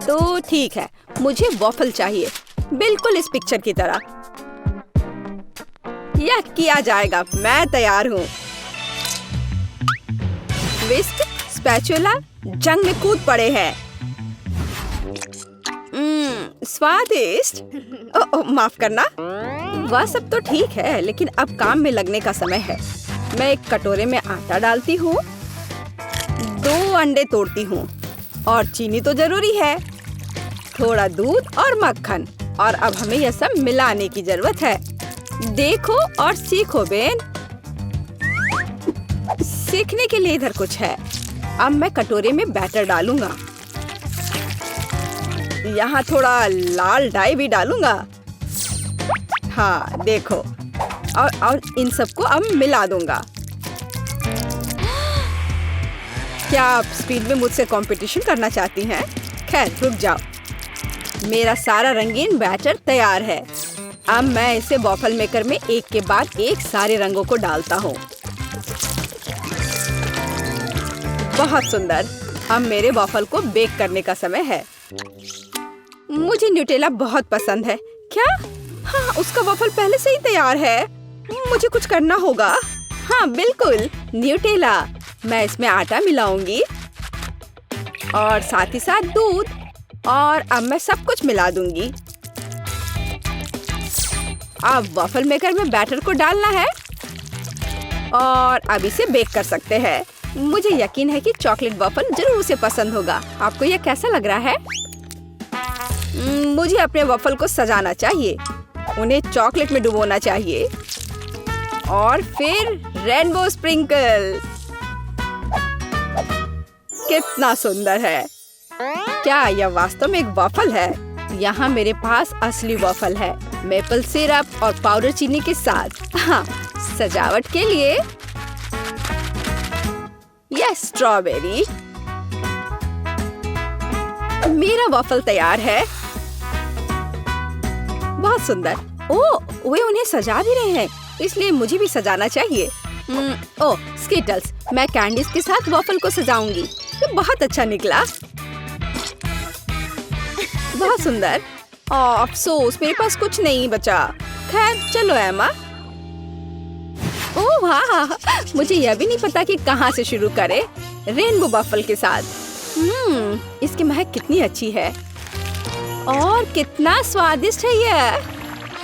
तो ठीक है, मुझे वॉफल चाहिए, बिल्कुल इस पिक्चर की तरह। यह किया जाएगा, मैं तैयार हूँ। विस्क, स्पैचुला जंग में कूद पड़े हैं। स्वादिष्ट। माफ करना। वह सब तो ठीक है, लेकिन अब काम में लगने का समय है। मैं एक कटोरे में आटा डालती हूँ, 2 अंडे तोड़ती हूँ और चीनी तो जरूरी है, थोड़ा दूध और मक्खन। और अब हमें यह सब मिलाने की जरूरत है। देखो और सीखो बेन। सीखने के लिए इधर कुछ है। अब मैं कटोरे में बैटर डालूंगा, यहाँ थोड़ा लाल डाई भी डालूंगा। हाँ देखो, और इन सबको अब मिला दूंगा। क्या आप स्पीड में मुझसे कंपटीशन करना चाहती हैं? खैर रुक जाओ, मेरा सारा रंगीन बैटर तैयार है। अब मैं इसे वॉफल मेकर में एक के बाद एक सारे रंगों को डालता हूँ। बहुत सुंदर। अब मेरे वॉफल को बेक करने का समय है। मुझे न्यूटेला बहुत पसंद है। क्या? हाँ, उसका वॉफल पहले से ही तैयार है। मुझे कुछ करना होगा। हाँ बिल्कुल, न्यूटेला। मैं इसमें आटा मिलाऊंगी और साथ ही साथ दूध, और अब मैं सब कुछ मिला दूंगी। अब वॉफल मेकर में बैटर को डालना है और अब इसे बेक कर सकते हैं। मुझे यकीन है कि चॉकलेट वॉफल जरूर उसे पसंद होगा। आपको यह कैसा लग रहा है? मुझे अपने वॉफल को सजाना चाहिए, उन्हें चॉकलेट में डुबोना चाहिए और फिर रेनबो स्प्रिंकल। कितना सुंदर है! क्या यह वास्तव में एक वॉफल है? यहाँ मेरे पास असली वॉफल है, मेपल सिरप और पाउडर चीनी के साथ। हाँ, सजावट के लिए यह स्ट्रॉबेरी। मेरा वॉफल तैयार है। बहुत सुंदर। ओह, वे उन्हें सजा भी रहे हैं, इसलिए मुझे भी सजाना चाहिए। ओह, स्किटल्स। मैं कैंडीज के साथ वॉफल को सजाऊंगी। ये बहुत अच्छा निकला। बहुत सुंदर। अफसोस, मेरे पास कुछ नहीं बचा। खैर चलो एमा। ओह वाह, मुझे यह भी नहीं पता कि कहाँ से शुरू करें। रेनबो वॉफल के साथ। इसकी महक कितनी अच्छी है और कितना स्वादिष्ट है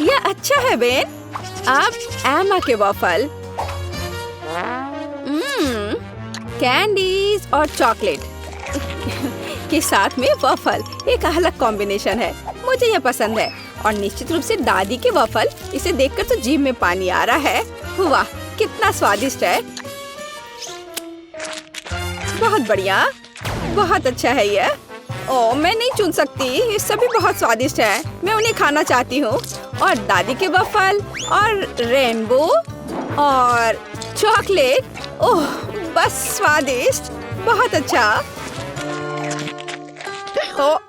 यह अच्छा है बेन। अब एमा के वॉफल, कैंडीज और चॉकलेट के साथ में वॉफल एक अलग कॉम्बिनेशन है। मुझे यह पसंद है और निश्चित रूप से दादी के वॉफल। इसे देखकर तो जीभ में पानी आ रहा है। वाह, कितना स्वादिष्ट है। बहुत बढ़िया, बहुत अच्छा है यह। ओह, मैं नहीं चुन सकती, ये सभी बहुत स्वादिष्ट है। मैं उन्हें खाना चाहती हूँ। और दादी के वॉफल और रेनबो और चॉकलेट। ओह, बस स्वादिष्ट, बहुत अच्छा। ओह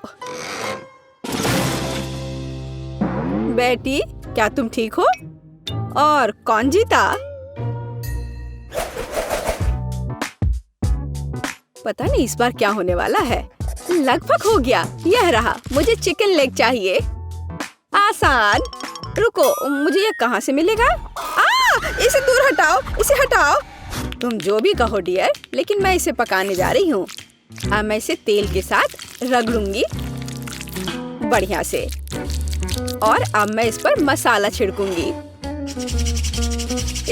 बेटी, क्या तुम ठीक हो? और कौन जीता? पता नहीं इस बार क्या होने वाला है। लगभग हो गया। यह रहा, मुझे चिकन लेग चाहिए। आसान। रुको, मुझे यह कहाँ से मिलेगा? इसे दूर हटाओ, इसे हटाओ। तुम जो भी कहो डियर, लेकिन मैं इसे पकाने जा रही हूँ। अब मैं इसे तेल के साथ रगड़ूंगी बढ़िया से, और अब मैं इस पर मसाला छिड़कूंगी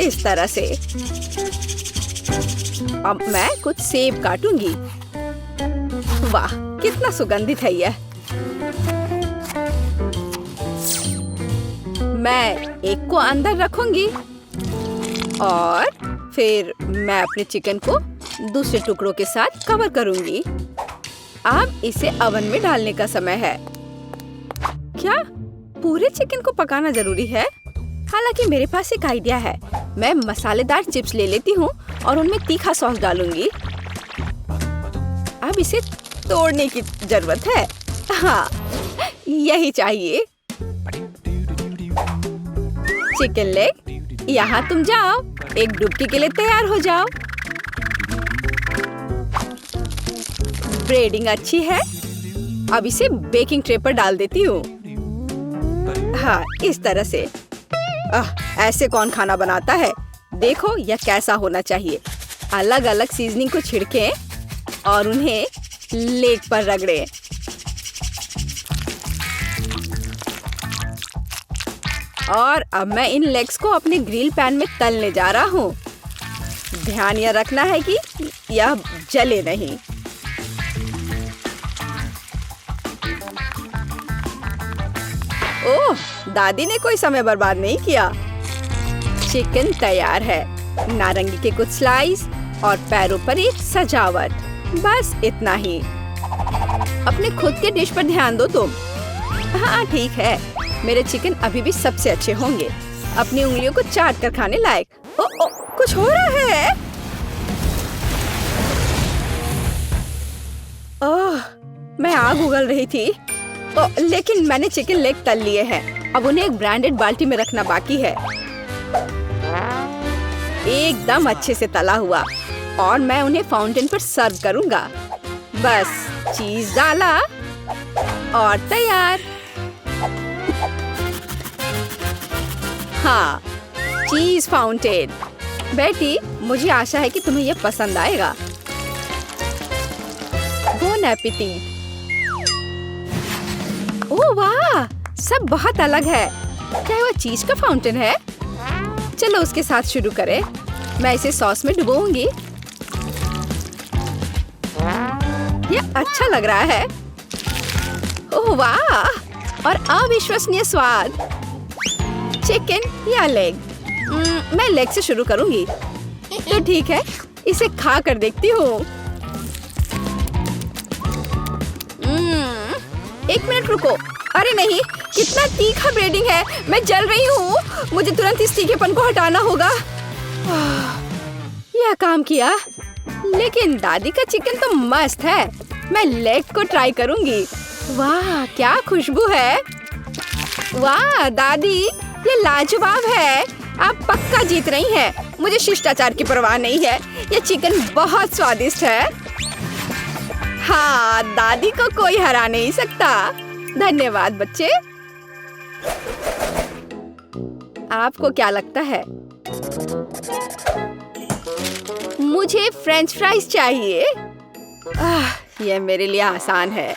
इस तरह से। अब मैं कुछ सेब काटूंगी। वाह, कितना सुगंधित है यह। मैं एक को अंदर रखूंगी और फिर मैं अपने चिकन को दूसरे टुकड़ों के साथ कवर करूंगी। अब इसे ओवन में डालने का समय है। क्या पूरे चिकन को पकाना जरूरी है? हालांकि मेरे पास एक आइडिया है। मैं मसालेदार चिप्स ले लेती हूँ और उनमें तीखा सॉस डालूंगी। अब इसे तोड़ने की जरूरत है। हाँ, यही चाहिए। चिकन लेग, यहाँ तुम जाओ, एक डुबकी के लिए तैयार हो जाओ। ब्रेडिंग अच्छी है। अब इसे बेकिंग ट्रे पर डाल देती हूँ। हाँ, इस तरह से। ऐसे कौन खाना बनाता है? देखो यह कैसा होना चाहिए। अलग अलग सीजनिंग को छिड़कें और उन्हें लेग पर रगड़ें। और अब मैं इन लेग्स को अपने ग्रिल पैन में तलने जा रहा हूँ। ध्यान यह रखना है कि यह जले नहीं। ओह, दादी ने कोई समय बर्बाद नहीं किया। चिकन तैयार है। नारंगी के कुछ स्लाइस और पैरों पर एक सजावट। बस इतना ही। अपने खुद के डिश पर ध्यान दो तुम। हाँ ठीक है, मेरे चिकन अभी भी सबसे अच्छे होंगे। अपनी उंगलियों को चाट कर खाने लायक। ओ, कुछ हो रहा है। ओह, मैं आग उगल रही थी। लेकिन मैंने चिकन लेग तल लिए हैं। अब उन्हें एक ब्रांडेड बाल्टी में रखना बाकी है। एकदम अच्छे से तला हुआ। और मैं उन्हें फाउंटेन पर सर्व करूंगा। बस चीज डाला और तैयार। हाँ, चीज फाउंटेन। बेटी, मुझे आशा है कि तुम्हें यह पसंद आएगा। Bone appétit. ओह वाह, सब बहुत अलग है। क्या वह चीज का फाउंटेन है? चलो उसके साथ शुरू करें। मैं इसे सॉस में डुबोऊंगी। यह अच्छा लग रहा है। ओह वाह, और अविश्वसनीय स्वाद। चिकन या लेग? मैं लेग से शुरू करूंगी। तो ठीक है, इसे खा कर देखती हूँ। एक मिनट रुको। अरे नहीं, कितना तीखा ब्रेडिंग है। मैं जल रही हूँ। मुझे तुरंत इस तीखेपन को हटाना होगा। यह काम किया। लेकिन दादी का चिकन तो मस्त है। मैं लेग को ट्राई करूंगी। वाह, क्या खुशबू है। वाह दादी, ये लाजवाब है। आप पक्का जीत रही हैं। मुझे शिष्टाचार की परवाह नहीं है। ये चिकन बहुत स्वादिष्ट है। हाँ, दादी को कोई हरा नहीं सकता। धन्यवाद बच्चे। आपको क्या लगता है? मुझे फ्रेंच फ्राइज चाहिए। यह मेरे लिए आसान है।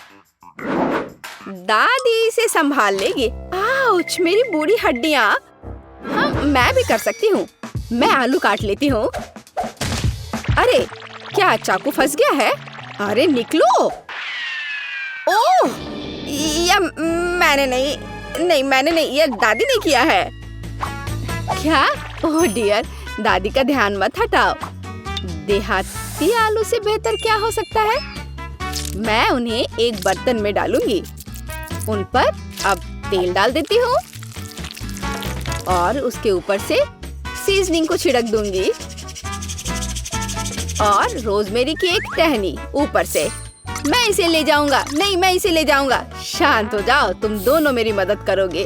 दादी इसे संभाल लेगी। आउच, मेरी बूढ़ी हड्डियां। हाँ, मैं भी कर सकती हूँ। मैं आलू काट लेती हूँ। अरे, क्या चाकू फंस गया है? अरे निकलो। ओह, यह मैंने नहीं, यह दादी ने किया है। क्या? ओह डियर, दादी का ध्यान मत हटाओ। देहाती आलू से बेहतर क्या हो सकता है? मैं उन्हें एक बर्तन में डालूंगी। उन पर अब तेल डाल देती हूँ और उसके ऊपर से सीजनिंग को छिड़क दूंगी और रोजमेरी की एक टहनी ऊपर से। मैं इसे ले जाऊंगा। नहीं, मैं इसे ले जाऊंगा। शांत हो जाओ, तुम दोनों मेरी मदद करोगे।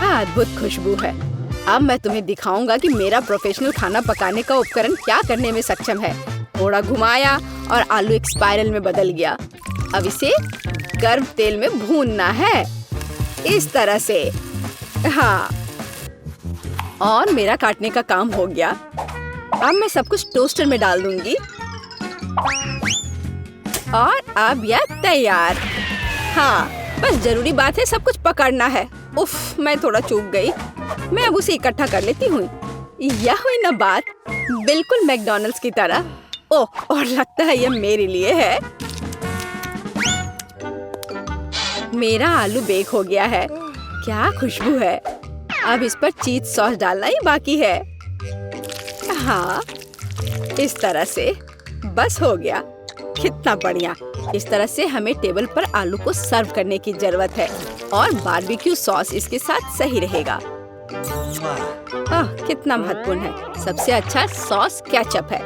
अद्भुत खुशबू है। अब मैं तुम्हें दिखाऊंगा कि मेरा प्रोफेशनल खाना पकाने का उपकरण क्या करने में सक्षम है। थोड़ा घुमाया और आलू एक स्पाइरल में बदल गया। अब इसे गर्म तेल में भूनना है, इस तरह से। हाँ, और मेरा काटने का काम हो गया। अब मैं सब कुछ टोस्टर में डाल दूंगी और अब यह तैयार। हाँ, बस जरूरी बात है सब कुछ पकड़ना है। उफ, मैं थोड़ा चूक गई। मैं अब उसे इकट्ठा कर लेती हूँ। यह हुई ना बात, बिल्कुल मैकडॉनल्ड्स की तरह। ओह, और लगता है यह मेरे लिए है। मेरा आलू बेक हो गया है। क्या खुशबू है। अब इस पर चीज सॉस डालना ही बाकी है। हाँ, इस तरह से बस हो गया। कितना बढ़िया। इस तरह से हमें टेबल पर आलू को सर्व करने की जरूरत है और बारबेक्यू सॉस इसके साथ सही रहेगा। कितना महत्वपूर्ण है। सबसे अच्छा सॉस केचप है।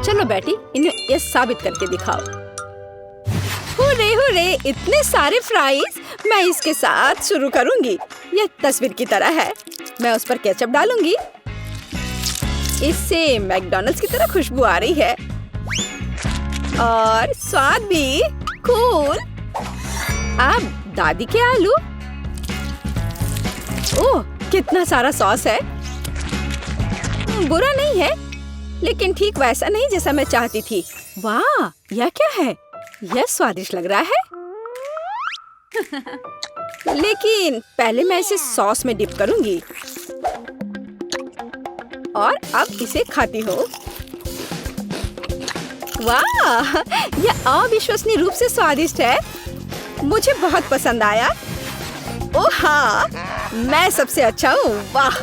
चलो बेटी, इन्हें ये साबित करके दिखाओ। हुर्रे हुर्रे, इतने सारे फ्राइज। मैं इसके साथ शुरू करूंगी। यह तस्वीर की तरह है। मैं उस पर केचप डालूंगी। इससे मैकडॉनल्ड्स की तरह खुशबू आ रही है और स्वाद भी कूल। अब दादी के आलू। ओह, कितना सारा सॉस है। बुरा नहीं है, लेकिन ठीक वैसा नहीं जैसा मैं चाहती थी। वाह, यह क्या है? यह स्वादिष्ट लग रहा है। लेकिन पहले मैं इसे सॉस में डिप करूंगी और अब इसे खाती हूँ। वाह, यह अविश्वसनीय रूप से स्वादिष्ट है। मुझे बहुत पसंद आया। ओह हाँ, मैं सबसे अच्छा हूँ। वाह,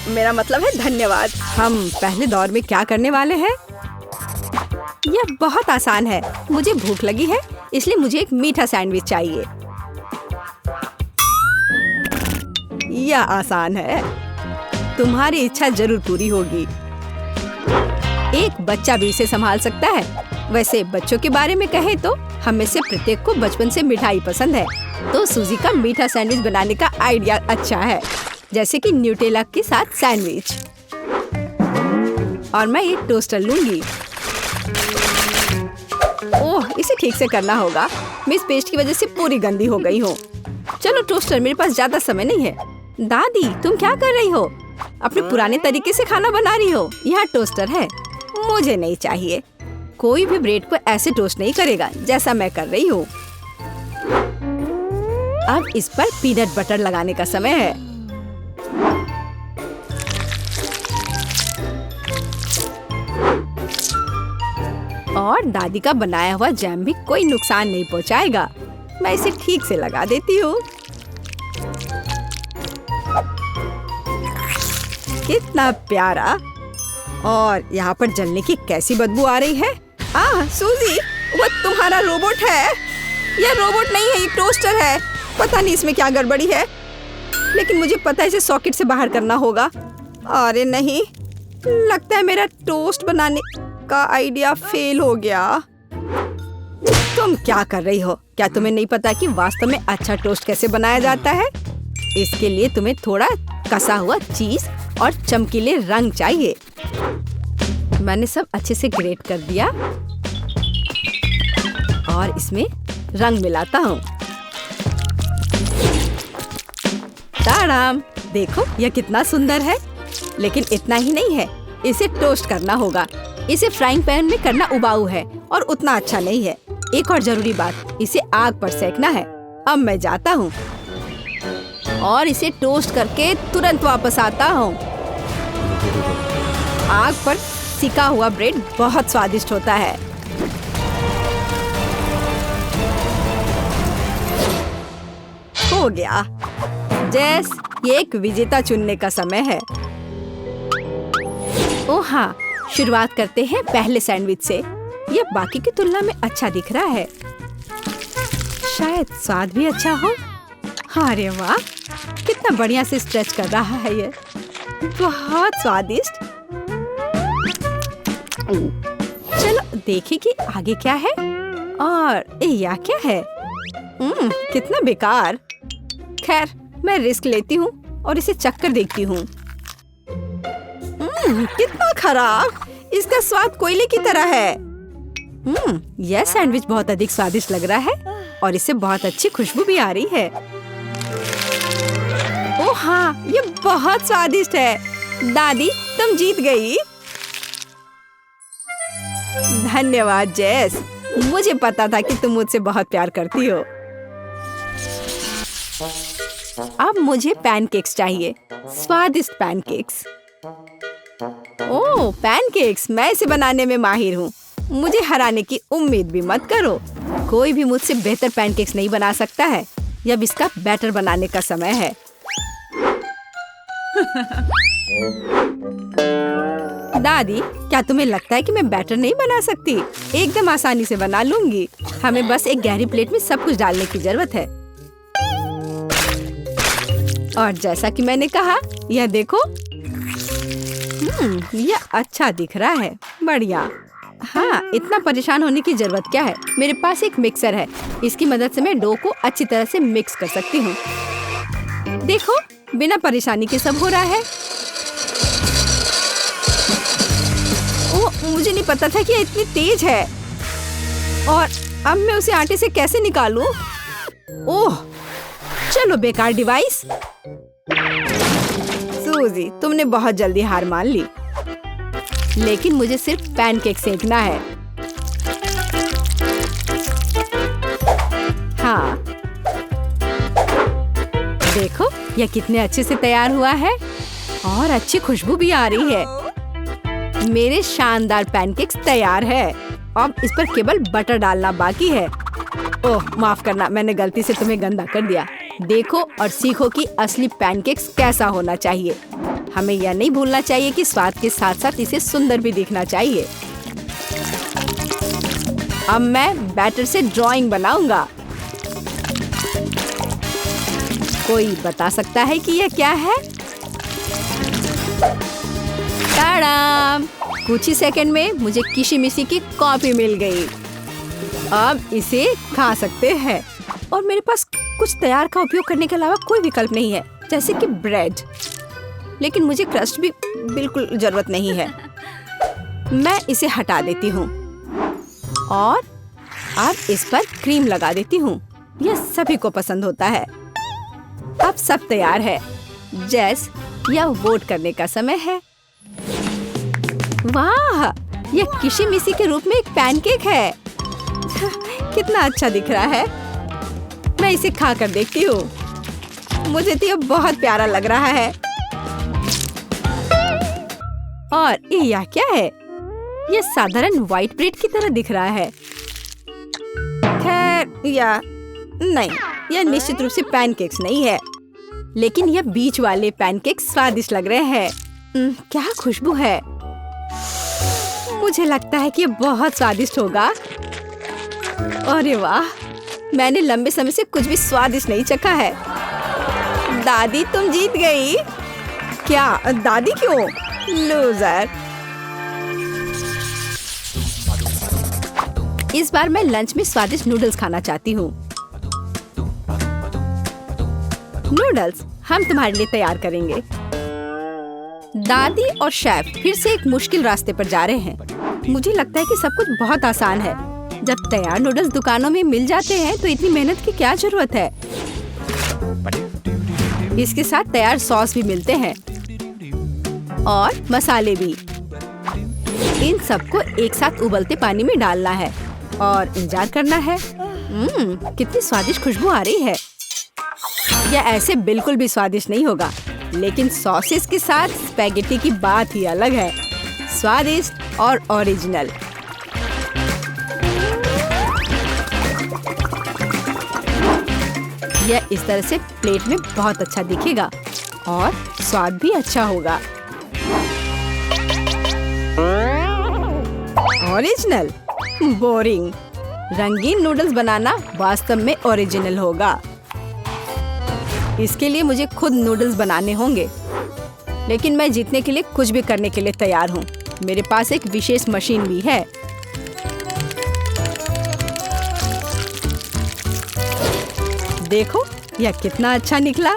मेरा मतलब है धन्यवाद। हम पहले दौर में क्या करने वाले हैं? यह बहुत आसान है। मुझे भूख लगी है, इसलिए मुझे एक मीठा सैंडविच चाहिए। यह आसान है। तुम्हारी इच्छा जरूर पूरी होगी। एक बच्चा भी इसे संभाल सकता है। वैसे बच्चों के बारे में कहें तो हम में से प्रत्येक को बचपन से मिठाई पसंद है, तो सूजी का मीठा सैंडविच बनाने का आइडिया अच्छा है, जैसे कि न्यूटेला के साथ सैंडविच। और मैं एक टोस्टर लूंगी। ओह, इसे ठीक से करना होगा। मैं इस पेस्ट की वजह से पूरी गंदी हो गई हूँ। चलो टोस्टर, मेरे पास ज्यादा समय नहीं है। दादी, तुम क्या कर रही हो? अपने पुराने तरीके से खाना बना रही हो। यहाँ टोस्टर है। मुझे नहीं चाहिए। कोई भी ब्रेड को ऐसे टोस्ट नहीं करेगा जैसा मैं कर रही हूँ। अब इस पर पीनट बटर लगाने का समय है। और दादी का बनाया हुआ जैम भी कोई नुकसान नहीं पहुँचाएगा। मैं इसे ठीक से लगा देती हूँ। कितना प्यारा। और यहाँ पर जलने की कैसी बदबू आ रही है। सूजी, वो तुम्हारा रोबोट है। यह रोबोट नहीं है, ये टोस्टर है। पता नहीं इसमें क्या गड़बड़ी है, लेकिन मुझे पता है इसे सॉकेट से बाहर करना होगा। अरे नहीं, लगता है मेरा टोस्ट बनाने का आइडिया फेल हो गया। तुम क्या कर रही हो? क्या तुम्हें नहीं पता कि वास्तव में अच्छा टोस्ट कैसे बनाया जाता है? इसके लिए तुम्हें थोड़ा कसा हुआ चीज और चमकीले रंग चाहिए। मैंने सब अच्छे से ग्रेट कर दिया और इसमें रंग मिलाता हूँ। ताड़ाम, देखो यह कितना सुंदर है। लेकिन इतना ही नहीं है, इसे टोस्ट करना होगा। इसे फ्राइंग पैन में करना उबाऊ है और उतना अच्छा नहीं है। एक और जरूरी बात, इसे आग पर सेकना है। अब मैं जाता हूँ और इसे टोस्ट करके तुरंत वापस आता हूँ। आग पर सिका हुआ ब्रेड बहुत स्वादिष्ट होता है। हो गया। जेस, ये एक विजेता चुनने का समय है। ओह हाँ, शुरुआत करते हैं पहले सैंडविच से। यह बाकी की तुलना में अच्छा दिख रहा है। शायद स्वाद भी अच्छा हो। अरे वाह, कितना बढ़िया से स्ट्रेच कर रहा है ये। बहुत स्वादिष्ट। चलो देखें कि आगे क्या है। और यह क्या है? कितना बेकार। खैर, मैं रिस्क लेती हूँ और इसे चखकर देखती हूँ। कितना खराब। इसका स्वाद कोयले की तरह है। यह सैंडविच बहुत अधिक स्वादिष्ट लग रहा है और इससे बहुत अच्छी खुशबू भी आ रही है। ओह हाँ, ये बहुत स्वादिष्ट है। दादी, तुम जीत गई। धन्यवाद जेस। मुझे पता था कि तुम मुझसे बहुत प्यार करती हो। अब मुझे पैनकेक्स चाहिए। स्वादिष्ट पैनकेक्स। ओह, पैनकेक्स, मैं इसे बनाने में माहिर हूँ। मुझे हराने की उम्मीद भी मत करो। कोई भी मुझसे बेहतर पैनकेक्स नहीं बना सकता है। अब इसका बैटर बनाने का समय है। दादी, क्या तुम्हें लगता है कि मैं बैटर नहीं बना सकती? एकदम आसानी से बना लूंगी। हमें बस एक गहरी प्लेट में सब कुछ डालने की जरूरत है। और जैसा कि मैंने कहा, यह देखो। यह अच्छा दिख रहा है। बढ़िया। हाँ, इतना परेशान होने की जरूरत क्या है? मेरे पास एक मिक्सर है। इसकी मदद से मैं डो को अच्छी तरह से मिक्स कर सकती हूँ। देखो, बिना परेशानी के सब हो रहा है। ओह, मुझे नहीं पता था कि यह इतनी तेज है। और अब मैं उसे आटे से कैसे निकालूं? ओह, चलो बेकार डिवाइस। सूजी, तुमने बहुत जल्दी हार मान ली। लेकिन मुझे सिर्फ पैनकेक सेकना है। हाँ, देखो यह कितने अच्छे से तैयार हुआ है और अच्छी खुशबू भी आ रही है। मेरे शानदार पैनकेक्स तैयार है। अब इस पर केवल बटर डालना बाकी है। ओह, माफ करना, मैंने गलती से तुम्हें गंदा कर दिया। देखो और सीखो कि असली पैनकेक्स कैसा होना चाहिए। हमें यह नहीं भूलना चाहिए कि स्वाद के साथ साथ इसे सुंदर भी दिखना चाहिए। अब मैं बैटर से ड्राइंग बनाऊंगा। कोई बता सकता है कि यह क्या है? टाडाम! कुछ ही सेकंड में मुझे किशिमिशी की कॉपी मिल गई। अब इसे खा सकते हैं। और मेरे पास कुछ तैयार का उपयोग करने के अलावा कोई विकल्प नहीं है, जैसे कि ब्रेड। लेकिन मुझे क्रस्ट भी बिल्कुल जरूरत नहीं है। मैं इसे हटा देती हूँ और अब इस पर क्रीम लगा देती हूँ। यह सभी को पसंद होता है। अब सब तैयार है। जैस, यह वोट करने का समय है। वाह, यह किशिमिशी के रूप में एक पैनकेक है। कितना अच्छा दिख रहा है। मैं इसे खा कर देखती हूँ। मुझे तो यह बहुत प्यारा लग रहा है। और यह क्या है? यह साधारण व्हाइट ब्रेड की तरह दिख रहा है। खैर, या नहीं, यह निश्चित रूप से पैनकेक्स नहीं है। लेकिन यह बीच वाले पैनकेक्स स्वादिष्ट लग रहे हैं। क्या खुशबू है। मुझे लगता है कि यह बहुत स्वादिष्ट होगा। अरे वाह, मैंने लंबे समय से कुछ भी स्वादिष्ट नहीं चखा है। दादी, तुम जीत गई। क्या? दादी क्यों? लूजर। इस बार मैं लंच में स्वादिष्ट नूडल्स खाना चाहती हूँ। नूडल्स हम तुम्हारे लिए तैयार करेंगे। दादी और शेफ फिर से एक मुश्किल रास्ते पर जा रहे हैं। मुझे लगता है कि सब कुछ बहुत आसान है। जब तैयार नूडल्स दुकानों में मिल जाते हैं तो इतनी मेहनत की क्या जरूरत है। इसके साथ तैयार सॉस भी मिलते हैं और मसाले भी। इन सबको एक साथ उबलते पानी में डालना है और इंतजार करना है। कितनी स्वादिष्ट खुशबू आ रही है। यह ऐसे बिल्कुल भी स्वादिष्ट नहीं होगा, लेकिन सॉसेस के साथ स्पैगेटी की बात ही अलग है। स्वादिष्ट और ओरिजिनल। यह इस तरह से प्लेट में बहुत अच्छा दिखेगा और स्वाद भी अच्छा होगा। ओरिजिनल? बोरिंग। रंगीन नूडल्स बनाना वास्तव में ओरिजिनल होगा। इसके लिए मुझे खुद नूडल्स बनाने होंगे। लेकिन मैं जीतने के लिए कुछ भी करने के लिए तैयार हूँ। मेरे पास एक विशेष मशीन भी है। देखो, यह कितना अच्छा निकला।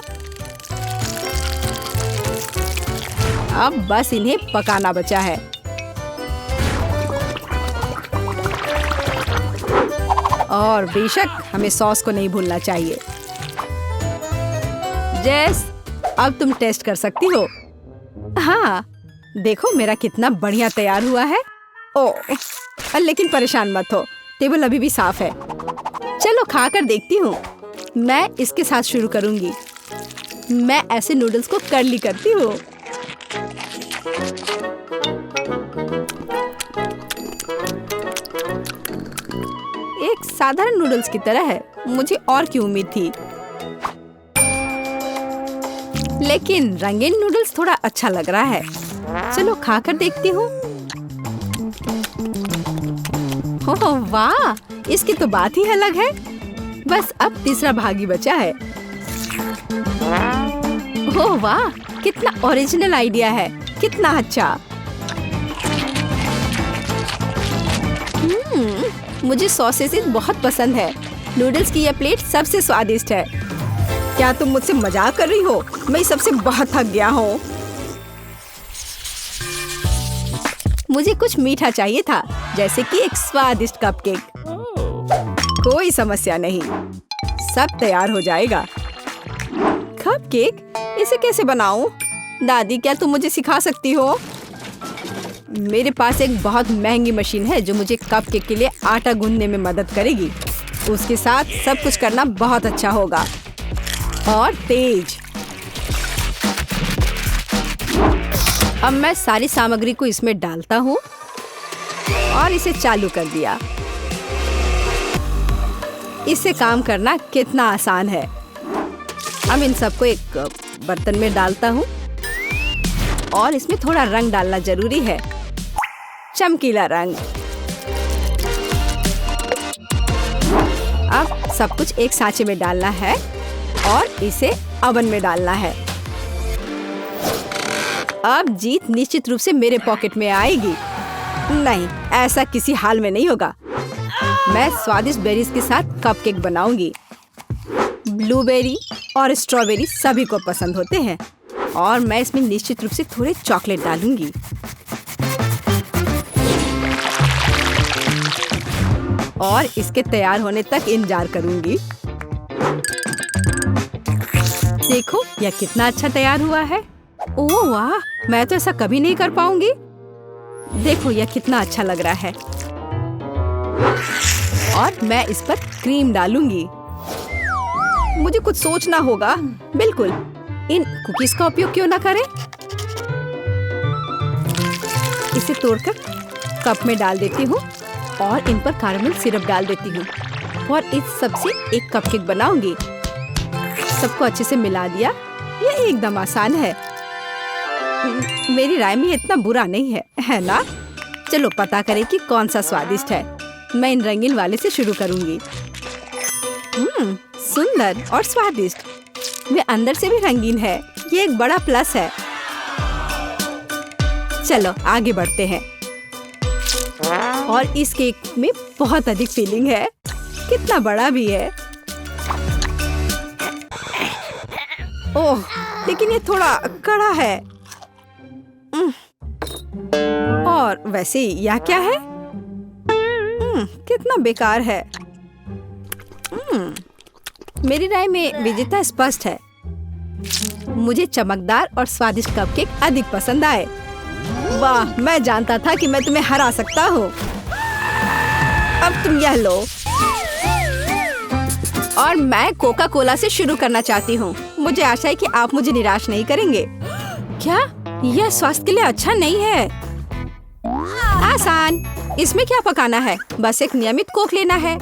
अब बस इन्हें पकाना बचा है। और बेशक हमें सॉस को नहीं भूलना चाहिए। जेस, अब तुम टेस्ट कर सकती हो। हाँ, देखो मेरा कितना बढ़िया तैयार हुआ है। ओह, लेकिन परेशान मत हो, टेबल अभी भी साफ है। चलो खा कर देखती हूँ। मैं इसके साथ शुरू करूंगी। मैं ऐसे नूडल्स को कर्ली करती हूँ। एक साधारण नूडल्स की तरह है। मुझे और की उम्मीद थी। लेकिन रंगीन नूडल्स थोड़ा अच्छा लग रहा है। चलो खा कर देखती हूँ। ओह वाह, इसकी तो बात ही अलग है। बस अब तीसरा भाग ही बचा है। ओह वाह, कितना ओरिजिनल आइडिया है। कितना अच्छा। मुझे सॉसेस बहुत पसंद है। नूडल्स की यह प्लेट सबसे स्वादिष्ट है। क्या तुम मुझसे मजाक कर रही हो? मैं सबसे बहुत थक गया हूँ। मुझे कुछ मीठा चाहिए था, जैसे कि एक स्वादिष्ट कपकेक। कोई समस्या नहीं। सब तैयार हो जाएगा। कपकेक, इसे कैसे बनाऊं? दादी, क्या तुम मुझे सिखा सकती हो? मेरे पास एक बहुत महंगी मशीन है जो मुझे कपकेक के लिए आटा गूंदने में मदद करेगी। उसके साथ सब कुछ करना बहुत अच्छा होगा और तेज। अब मैं सारी सामग्री को इसमें डालता हूँ और इसे चालू कर दिया। इससे काम करना कितना आसान है। अब इन सबको एक बर्तन में डालता हूँ और इसमें थोड़ा रंग डालना जरूरी है, चमकीला रंग। अब सब कुछ एक सांचे में डालना है और इसे ओवन में डालना है। अब जीत निश्चित रूप से मेरे पॉकेट में आएगी। नहीं, ऐसा किसी हाल में नहीं होगा। मैं स्वादिष्ट बेरीज के साथ कपकेक बनाऊंगी। ब्लूबेरी और स्ट्रॉबेरी सभी को पसंद होते हैं और मैं इसमें निश्चित रूप से थोड़े चॉकलेट डालूंगी। और इसके तैयार होने तक इंतजार करूंगी। देखो, यह कितना अच्छा तैयार हुआ है। ओह वाह, मैं तो ऐसा कभी नहीं कर पाऊंगी। देखो, यह कितना अच्छा लग रहा है। और मैं इस पर क्रीम डालूंगी। मुझे कुछ सोचना होगा। बिल्कुल, इन कुकीज का उपयोग क्यों ना करें। इसे तोड़कर कप में डाल देती हूँ और इन पर कैरेमल सिरप डाल देती हूँ और इस सब से एक कपकेक बनाऊंगी। सबको अच्छे से मिला दिया। ये एकदम आसान है। मेरी राय में इतना बुरा नहीं है, है ना? चलो पता करें कि कौन सा स्वादिष्ट है। मैं इन रंगीन वाले से शुरू करूंगी। सुंदर और स्वादिष्ट। वे अंदर से भी रंगीन है। ये एक बड़ा प्लस है। चलो आगे बढ़ते हैं। और इस केक में बहुत अधिक फिलिंग है। कितना बड़ा भी है। ओह, लेकिन ये थोड़ा कड़ा है। और वैसे यह क्या है? कितना बेकार है। मेरी राय में विजेता स्पष्ट है। मुझे चमकदार और स्वादिष्ट कपकेक अधिक पसंद आए। वाह, मैं जानता था कि मैं तुम्हें हरा सकता हूँ। अब तुम यह लो। और मैं कोका कोला से शुरू करना चाहती हूँ। मुझे आशा है कि आप मुझे निराश नहीं करेंगे। क्या यह स्वास्थ्य के लिए अच्छा नहीं है? आसान। इसमें क्या पकाना है? बस एक नियमित कोक लेना है।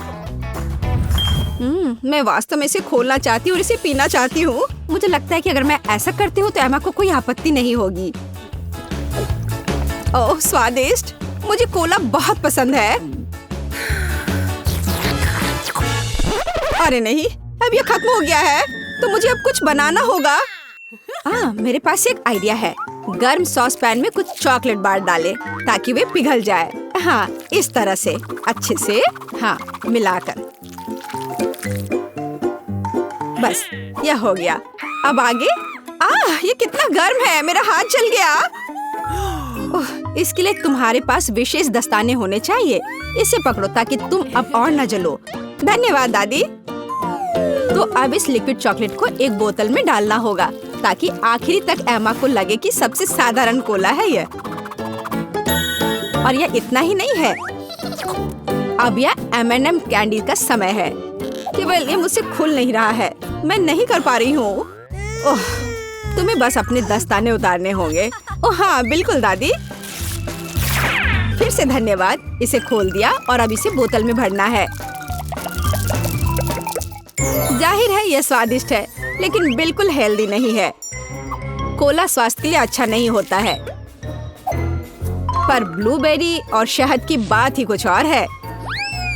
मैं वास्तव में इसे खोलना चाहती हूँ और इसे पीना चाहती हूँ। मुझे लगता है कि अगर मैं ऐसा करती हूँ तो एमा को कोई आपत्ति नहीं होगी। ओह, स्वादिष्ट। मुझे कोला बहुत पसंद है। अरे नहीं, अब यह खत्म हो गया है तो मुझे अब कुछ बनाना होगा। मेरे पास एक आइडिया है। गर्म सॉस पैन में कुछ चॉकलेट बार डालें ताकि वे पिघल जाए। हाँ, इस तरह से अच्छे से मिलाकर। बस, यह हो गया। अब आगे। ये कितना गर्म है, मेरा हाथ जल गया। इसके लिए तुम्हारे पास विशेष दस्ताने होने चाहिए। इसे पकड़ो ताकि तुम अब और न जलो। धन्यवाद दादी। तो अब इस लिक्विड चॉकलेट को एक बोतल में डालना होगा ताकि आखिरी तक एमा को लगे कि सबसे साधारण कोला है यह। और यह इतना ही नहीं है। अब यह M&M कैंडी का समय है। केवल ये मुझसे खुल नहीं रहा है। मैं नहीं कर पा रही हूँ। तुम्हें बस अपने दस्ताने उतारने होंगे। ओह हाँ, बिल्कुल दादी। फिर से धन्यवाद। इसे खोल दिया और अब इसे बोतल में भरना है। जाहिर है यह स्वादिष्ट है, लेकिन बिल्कुल हेल्दी नहीं है। कोला स्वास्थ्य के लिए अच्छा नहीं होता है। पर ब्लूबेरी और शहद की बात ही कुछ और है।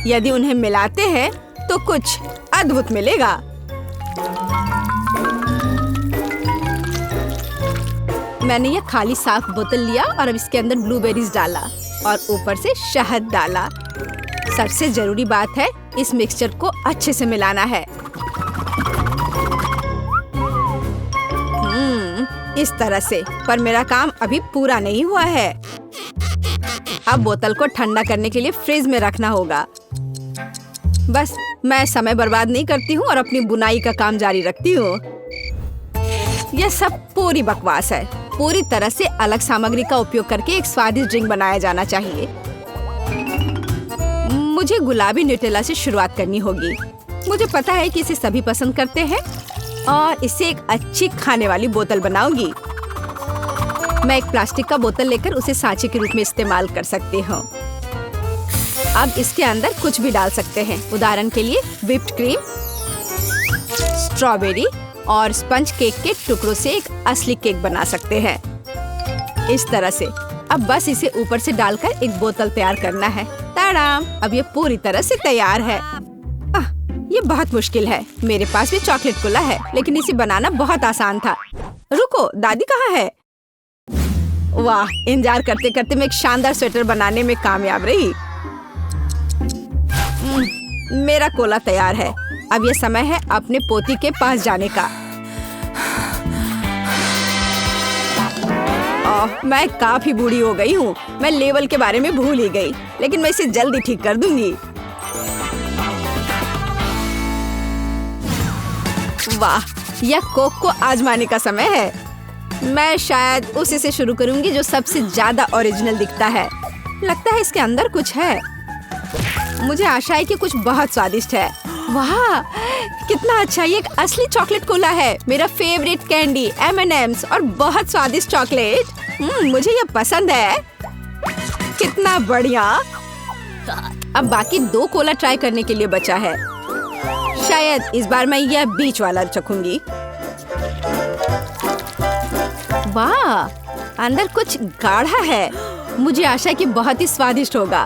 यदि उन्हें मिलाते हैं तो कुछ अद्भुत मिलेगा। मैंने यह खाली साफ बोतल लिया और अब इसके अंदर ब्लूबेरीज डाला और ऊपर से शहद डाला। सबसे जरूरी बात है, इस मिक्सचर को अच्छे से मिलाना है। इस तरह से। पर मेरा काम अभी पूरा नहीं हुआ है। अब बोतल को ठंडा करने के लिए फ्रिज में रखना होगा। बस मैं समय बर्बाद नहीं करती हूँ और अपनी बुनाई का काम जारी रखती हूँ। यह सब पूरी बकवास है। पूरी तरह से अलग सामग्री का उपयोग करके एक स्वादिष्ट ड्रिंक बनाया जाना चाहिए। मुझे गुलाबी न्यूटेला से शुरुआत करनी होगी। मुझे पता है कि इसे सभी पसंद करते हैं और इससे एक अच्छी खाने वाली बोतल बनाऊंगी। मैं एक प्लास्टिक का बोतल लेकर उसे सांचे के रूप में इस्तेमाल कर सकती हूँ। अब इसके अंदर कुछ भी डाल सकते हैं। उदाहरण के लिए व्हिप्ड क्रीम, स्ट्रॉबेरी और स्पंज केक के टुकड़ों से एक असली केक बना सकते हैं। इस तरह से अब बस इसे ऊपर से डालकर एक बोतल तैयार करना है। ताड़ाम! अब ये पूरी तरह से तैयार है। ये बहुत मुश्किल है। मेरे पास भी चॉकलेट कोला है, लेकिन इसे बनाना बहुत आसान था। रुको, दादी कहाँ है? वाह! इंतजार करते करते मैं एक शानदार स्वेटर बनाने में कामयाब रही। मेरा कोला तैयार है। अब ये समय है अपने पोती के पास जाने का। मैं काफी बूढ़ी हो गई हूँ। मैं लेवल के बारे में भूल ही गई, लेकिन मैं इसे जल्दी ठीक कर दूंगी। वाह! यह कोक को आजमाने का समय है। मैं शायद उसी से शुरू करूंगी जो सबसे ज्यादा ओरिजिनल दिखता है। लगता है इसके अंदर कुछ है। मुझे आशा है कि कुछ बहुत स्वादिष्ट है। वाह! कितना अच्छा! ये एक असली चॉकलेट कोला है। मेरा फेवरेट कैंडी M&M's और बहुत स्वादिष्ट चॉकलेट। मुझे ये पसंद है। कितना बढ़िया! अब बाकी 2 कोला ट्राई करने के लिए बचा है। शायद इस बार मैं यह बीच वाला चखूंगी। वाह! अंदर कुछ गाढ़ा है। मुझे आशा है कि बहुत ही स्वादिष्ट होगा।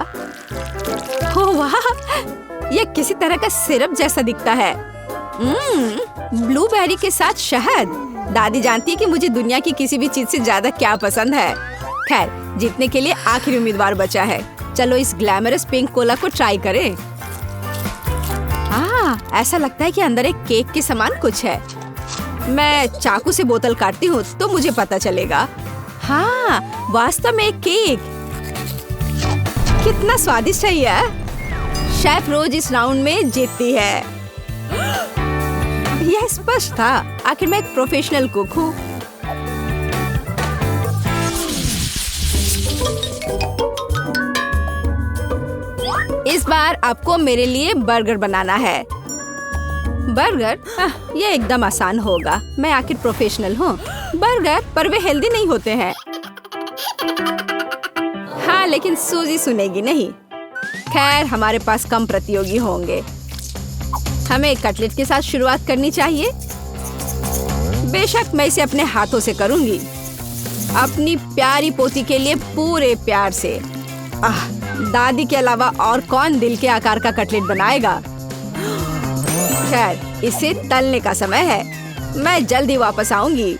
ओह वाह! यह किसी तरह का सिरप जैसा दिखता है। ब्लूबेरी के साथ शहद। दादी जानती है कि मुझे दुनिया की किसी भी चीज से ज्यादा क्या पसंद है। खैर, जीतने के लिए आखिरी उम्मीदवार बचा है। चलो इस ग्लैमरस पिंक कोला को ट्राई करें। ऐसा लगता है कि अंदर एक केक के समान कुछ है। मैं चाकू से बोतल काटती हूँ तो मुझे पता चलेगा। हाँ, वास्तव में एक केक। कितना स्वादिष्ट है यह। शेफ रोज इस राउंड में जीतती है। यह स्पष्ट था। आखिर मैं एक प्रोफेशनल कुक हूँ। इस बार आपको मेरे लिए बर्गर बनाना है। बर्गर? ये एकदम आसान होगा। मैं आखिर प्रोफेशनल हूँ। बर्गर, पर वे हेल्दी नहीं होते हैं। हाँ, लेकिन सूजी सुनेगी नहीं। खैर, हमारे पास कम प्रतियोगी होंगे। हमें कटलेट के साथ शुरुआत करनी चाहिए। बेशक मैं इसे अपने हाथों से करूंगी, अपनी प्यारी पोती के लिए पूरे प्यार से। दादी के अलावा और कौन दिल के आकार का कटलेट बनाएगा। खैर, इसे तलने का समय है। मैं जल्दी वापस आऊंगी।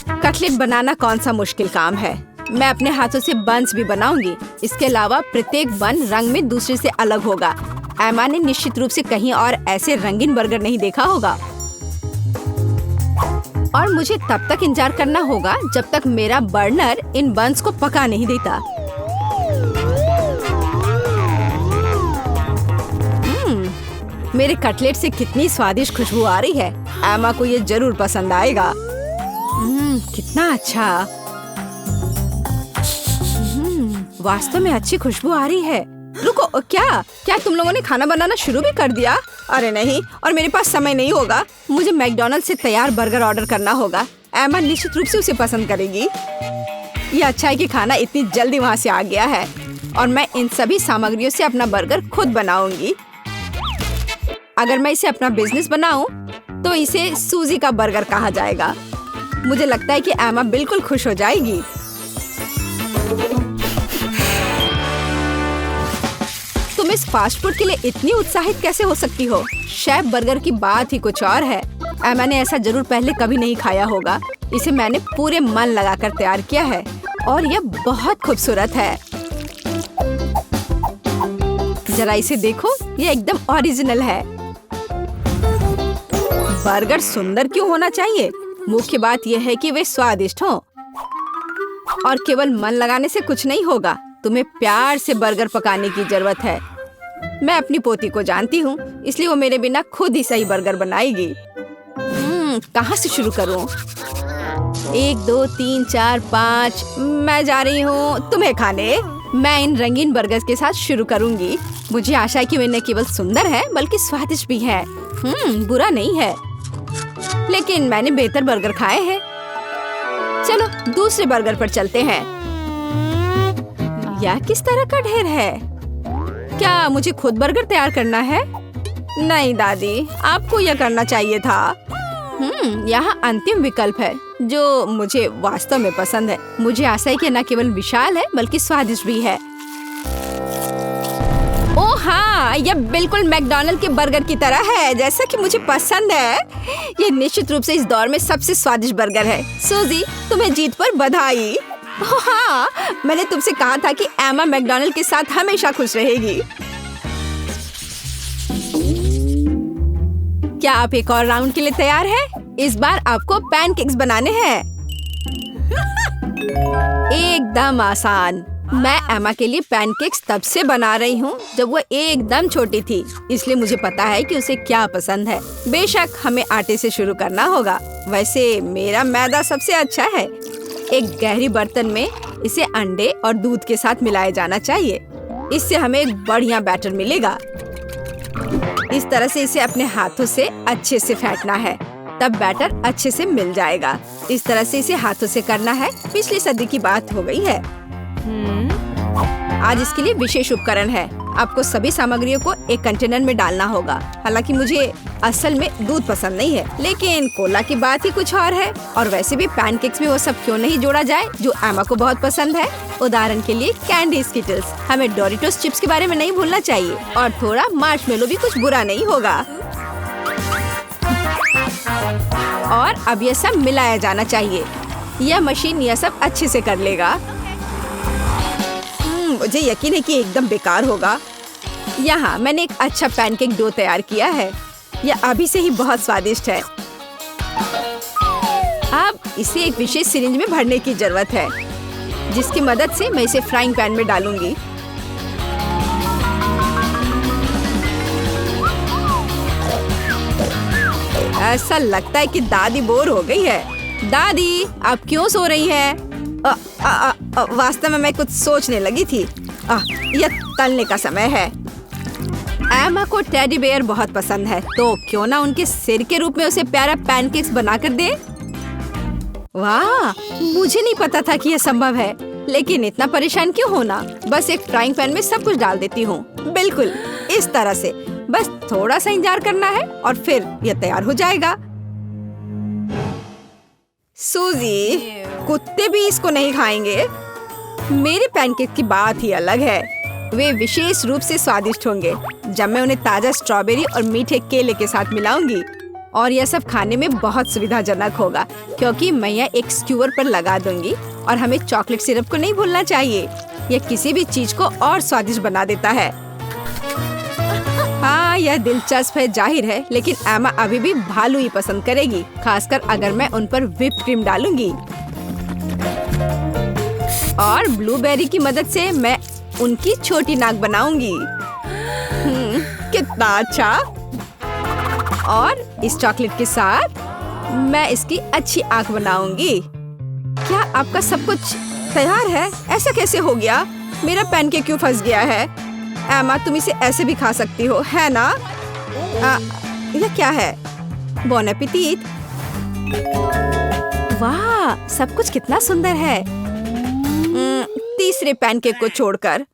कटलेट बनाना कौन सा मुश्किल काम है। मैं अपने हाथों से बन्स भी बनाऊंगी। इसके अलावा प्रत्येक बन रंग में दूसरे से अलग होगा। एमा ने निश्चित रूप से कहीं और ऐसे रंगीन बर्गर नहीं देखा होगा। और मुझे तब तक इंतजार करना होगा जब तक मेरा बर्नर इन बन्स को पका नहीं देता। मेरे कटलेट से कितनी स्वादिष्ट खुशबू आ रही है। एमा को ये जरूर पसंद आएगा। कितना अच्छा। वास्तव में अच्छी खुशबू आ रही है। रुको, क्या तुम लोगों ने खाना बनाना शुरू भी कर दिया? अरे नहीं, और मेरे पास समय नहीं होगा। मुझे मैकडॉनल्ड से तैयार बर्गर ऑर्डर करना होगा। एमा निश्चित रूप से उसे पसंद करेगी। ये अच्छा है कि खाना इतनी जल्दी वहाँ से आ गया है और मैं इन सभी सामग्रियों से अपना बर्गर खुद बनाऊंगी। अगर मैं इसे अपना बिजनेस बनाऊं, तो इसे सूजी का बर्गर कहा जाएगा। मुझे लगता है कि एमा बिल्कुल खुश हो जाएगी। तुम इस फास्ट फूड के लिए इतनी उत्साहित कैसे हो सकती हो? शेफ बर्गर की बात ही कुछ और है। एमा ने ऐसा जरूर पहले कभी नहीं खाया होगा। इसे मैंने पूरे मन लगाकर तैयार किया है और यह बहुत खूबसूरत है। जरा इसे देखो, यह एकदम ओरिजिनल है। बर्गर सुंदर क्यों होना चाहिए? मुख्य बात यह है कि वे स्वादिष्ट हों। और केवल मन लगाने से कुछ नहीं होगा। तुम्हें प्यार से बर्गर पकाने की जरूरत है। मैं अपनी पोती को जानती हूँ, इसलिए वो मेरे बिना खुद ही सही बर्गर बनाएगी। कहाँ से शुरू करूँ? 1 2 3 4 5 मैं जा रही हूँ तुम्हें खाने। मैं इन रंगीन बर्गर्स के साथ शुरू करूँगी। मुझे आशा है कि वे न केवल सुंदर है बल्कि स्वादिष्ट भी है। बुरा नहीं है, लेकिन मैंने बेहतर बर्गर खाए हैं। चलो दूसरे बर्गर पर चलते हैं। यह किस तरह का ढेर है? क्या मुझे खुद बर्गर तैयार करना है? नहीं दादी, आपको यह करना चाहिए था। यहाँ अंतिम विकल्प है जो मुझे वास्तव में पसंद है। मुझे आशा है कि न केवल विशाल है बल्कि स्वादिष्ट भी है। ओह हाँ, यह बिल्कुल मैकडॉनल्ड के बर्गर की तरह है जैसा कि मुझे पसंद है। यह निश्चित रूप से इस दौर में सबसे स्वादिष्ट बर्गर है। सूजी, तुम्हें जीत पर बधाई। ओह हाँ, मैंने तुमसे कहा था कि एमा मैकडॉनल्ड के साथ हमेशा खुश रहेगी। क्या आप एक और राउंड के लिए तैयार हैं? इस बार आपको पैनकेक्स बनाने हैं। एकदम आसान। मैं एमा के लिए पैनकेक्स तब से बना रही हूँ जब वो एकदम छोटी थी, इसलिए मुझे पता है कि उसे क्या पसंद है। बेशक हमें आटे से शुरू करना होगा। वैसे मेरा मैदा सबसे अच्छा है। एक गहरी बर्तन में इसे अंडे और दूध के साथ मिलाया जाना चाहिए। इससे हमें एक बढ़िया बैटर मिलेगा। इस तरह से इसे अपने हाथों से अच्छे से फेंटना है, तब बैटर अच्छे से मिल जाएगा। इस तरह से इसे हाथों से करना है। पिछली सदी की बात हो गई है। आज इसके लिए विशेष उपकरण है। आपको सभी सामग्रियों को एक कंटेनर में डालना होगा। हालांकि मुझे असल में दूध पसंद नहीं है, लेकिन कोला की बात ही कुछ और है। और वैसे भी पैनकेक्स में वो सब क्यों नहीं जोड़ा जाए जो एमा को बहुत पसंद है। उदाहरण के लिए कैंडी स्किटल्स। हमें डोरिटोस चिप्स के बारे में नहीं भूलना चाहिए, और थोड़ा मार्शमेलो भी कुछ बुरा नहीं होगा। और अब यह सब मिलाया जाना चाहिए। यह मशीन यह सब अच्छे से कर लेगा। मुझे यकीन है कि एकदम बेकार होगा। यहाँ मैंने एक अच्छा पैनकेक डो तैयार किया है। यह अभी से ही बहुत स्वादिष्ट है। अब इसे एक विशेष सिरिंज में भरने की जरूरत है, जिसकी मदद से मैं इसे फ्राइंग पैन में डालूंगी। ऐसा लगता है कि दादी बोर हो गई है। दादी, आप क्यों सो रही हैं? वास्तव में मैं कुछ सोचने लगी थी। यह तलने का समय है। एमा को टेडी बेयर बहुत पसंद है, तो क्यों ना उनके सिर के रूप में उसे प्यारा पैनकेक्स बनाकर दे। वाह, मुझे नहीं पता था कि यह संभव है, लेकिन इतना परेशान क्यों होना। बस एक फ्राइंग पैन में सब कुछ डाल देती हूँ, बिल्कुल इस तरह से। बस थोड़ा सा इंतजार करना है और फिर यह तैयार हो जाएगा। सूजी, कुत्ते भी इसको नहीं खाएंगे। मेरे पैनकेक की बात ही अलग है। वे विशेष रूप से स्वादिष्ट होंगे जब मैं उन्हें ताजा स्ट्रॉबेरी और मीठे केले के साथ मिलाऊंगी। और यह सब खाने में बहुत सुविधाजनक होगा, क्योंकि मैं यह एक स्क्यूअर पर लगा दूंगी। और हमें चॉकलेट सिरप को नहीं भूलना चाहिए। यह किसी भी चीज को और स्वादिष्ट बना देता है। हाँ, यह दिलचस्प है जाहिर है, लेकिन एमा अभी भी भालू ही पसंद करेगी, खासकर अगर मैं उन पर व्हिप्ड क्रीम डालूंगी। और ब्लूबेरी की मदद से मैं उनकी छोटी नाक बनाऊंगी। कितना अच्छा। और इस चॉकलेट के साथ मैं इसकी अच्छी आंख बनाऊंगी। क्या आपका सब कुछ तैयार है? ऐसा कैसे हो गया? मेरा पैनकेक क्यों फंस गया है? एमा, तुम इसे ऐसे भी खा सकती हो, है ना? यह क्या है? बॉन एपेटिट। वाह, सब कुछ कितना सुंदर है। तीसरे पैनकेक को छोड़कर।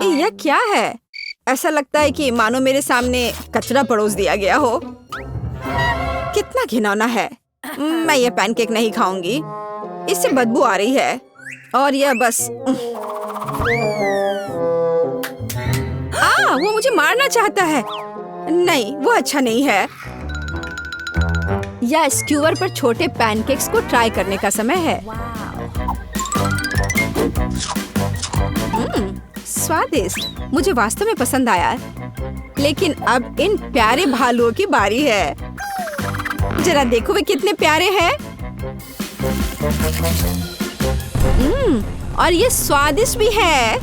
यह क्या है? ऐसा लगता है कि मानो मेरे सामने कचरा परोस दिया गया हो। कितना घिनौना है। मैं यह पैनकेक नहीं खाऊंगी, इससे बदबू आ रही है। और यह बस वो मुझे मारना चाहता है। नहीं, वो अच्छा नहीं है। या स्क्यूअर पर छोटे पैनकेक्स को ट्राई करने का समय है। स्वादिष्ट, मुझे वास्तव में पसंद आया। लेकिन अब इन प्यारे भालुओं की बारी है। जरा देखो वे कितने प्यारे हैं। और ये स्वादिष्ट भी है।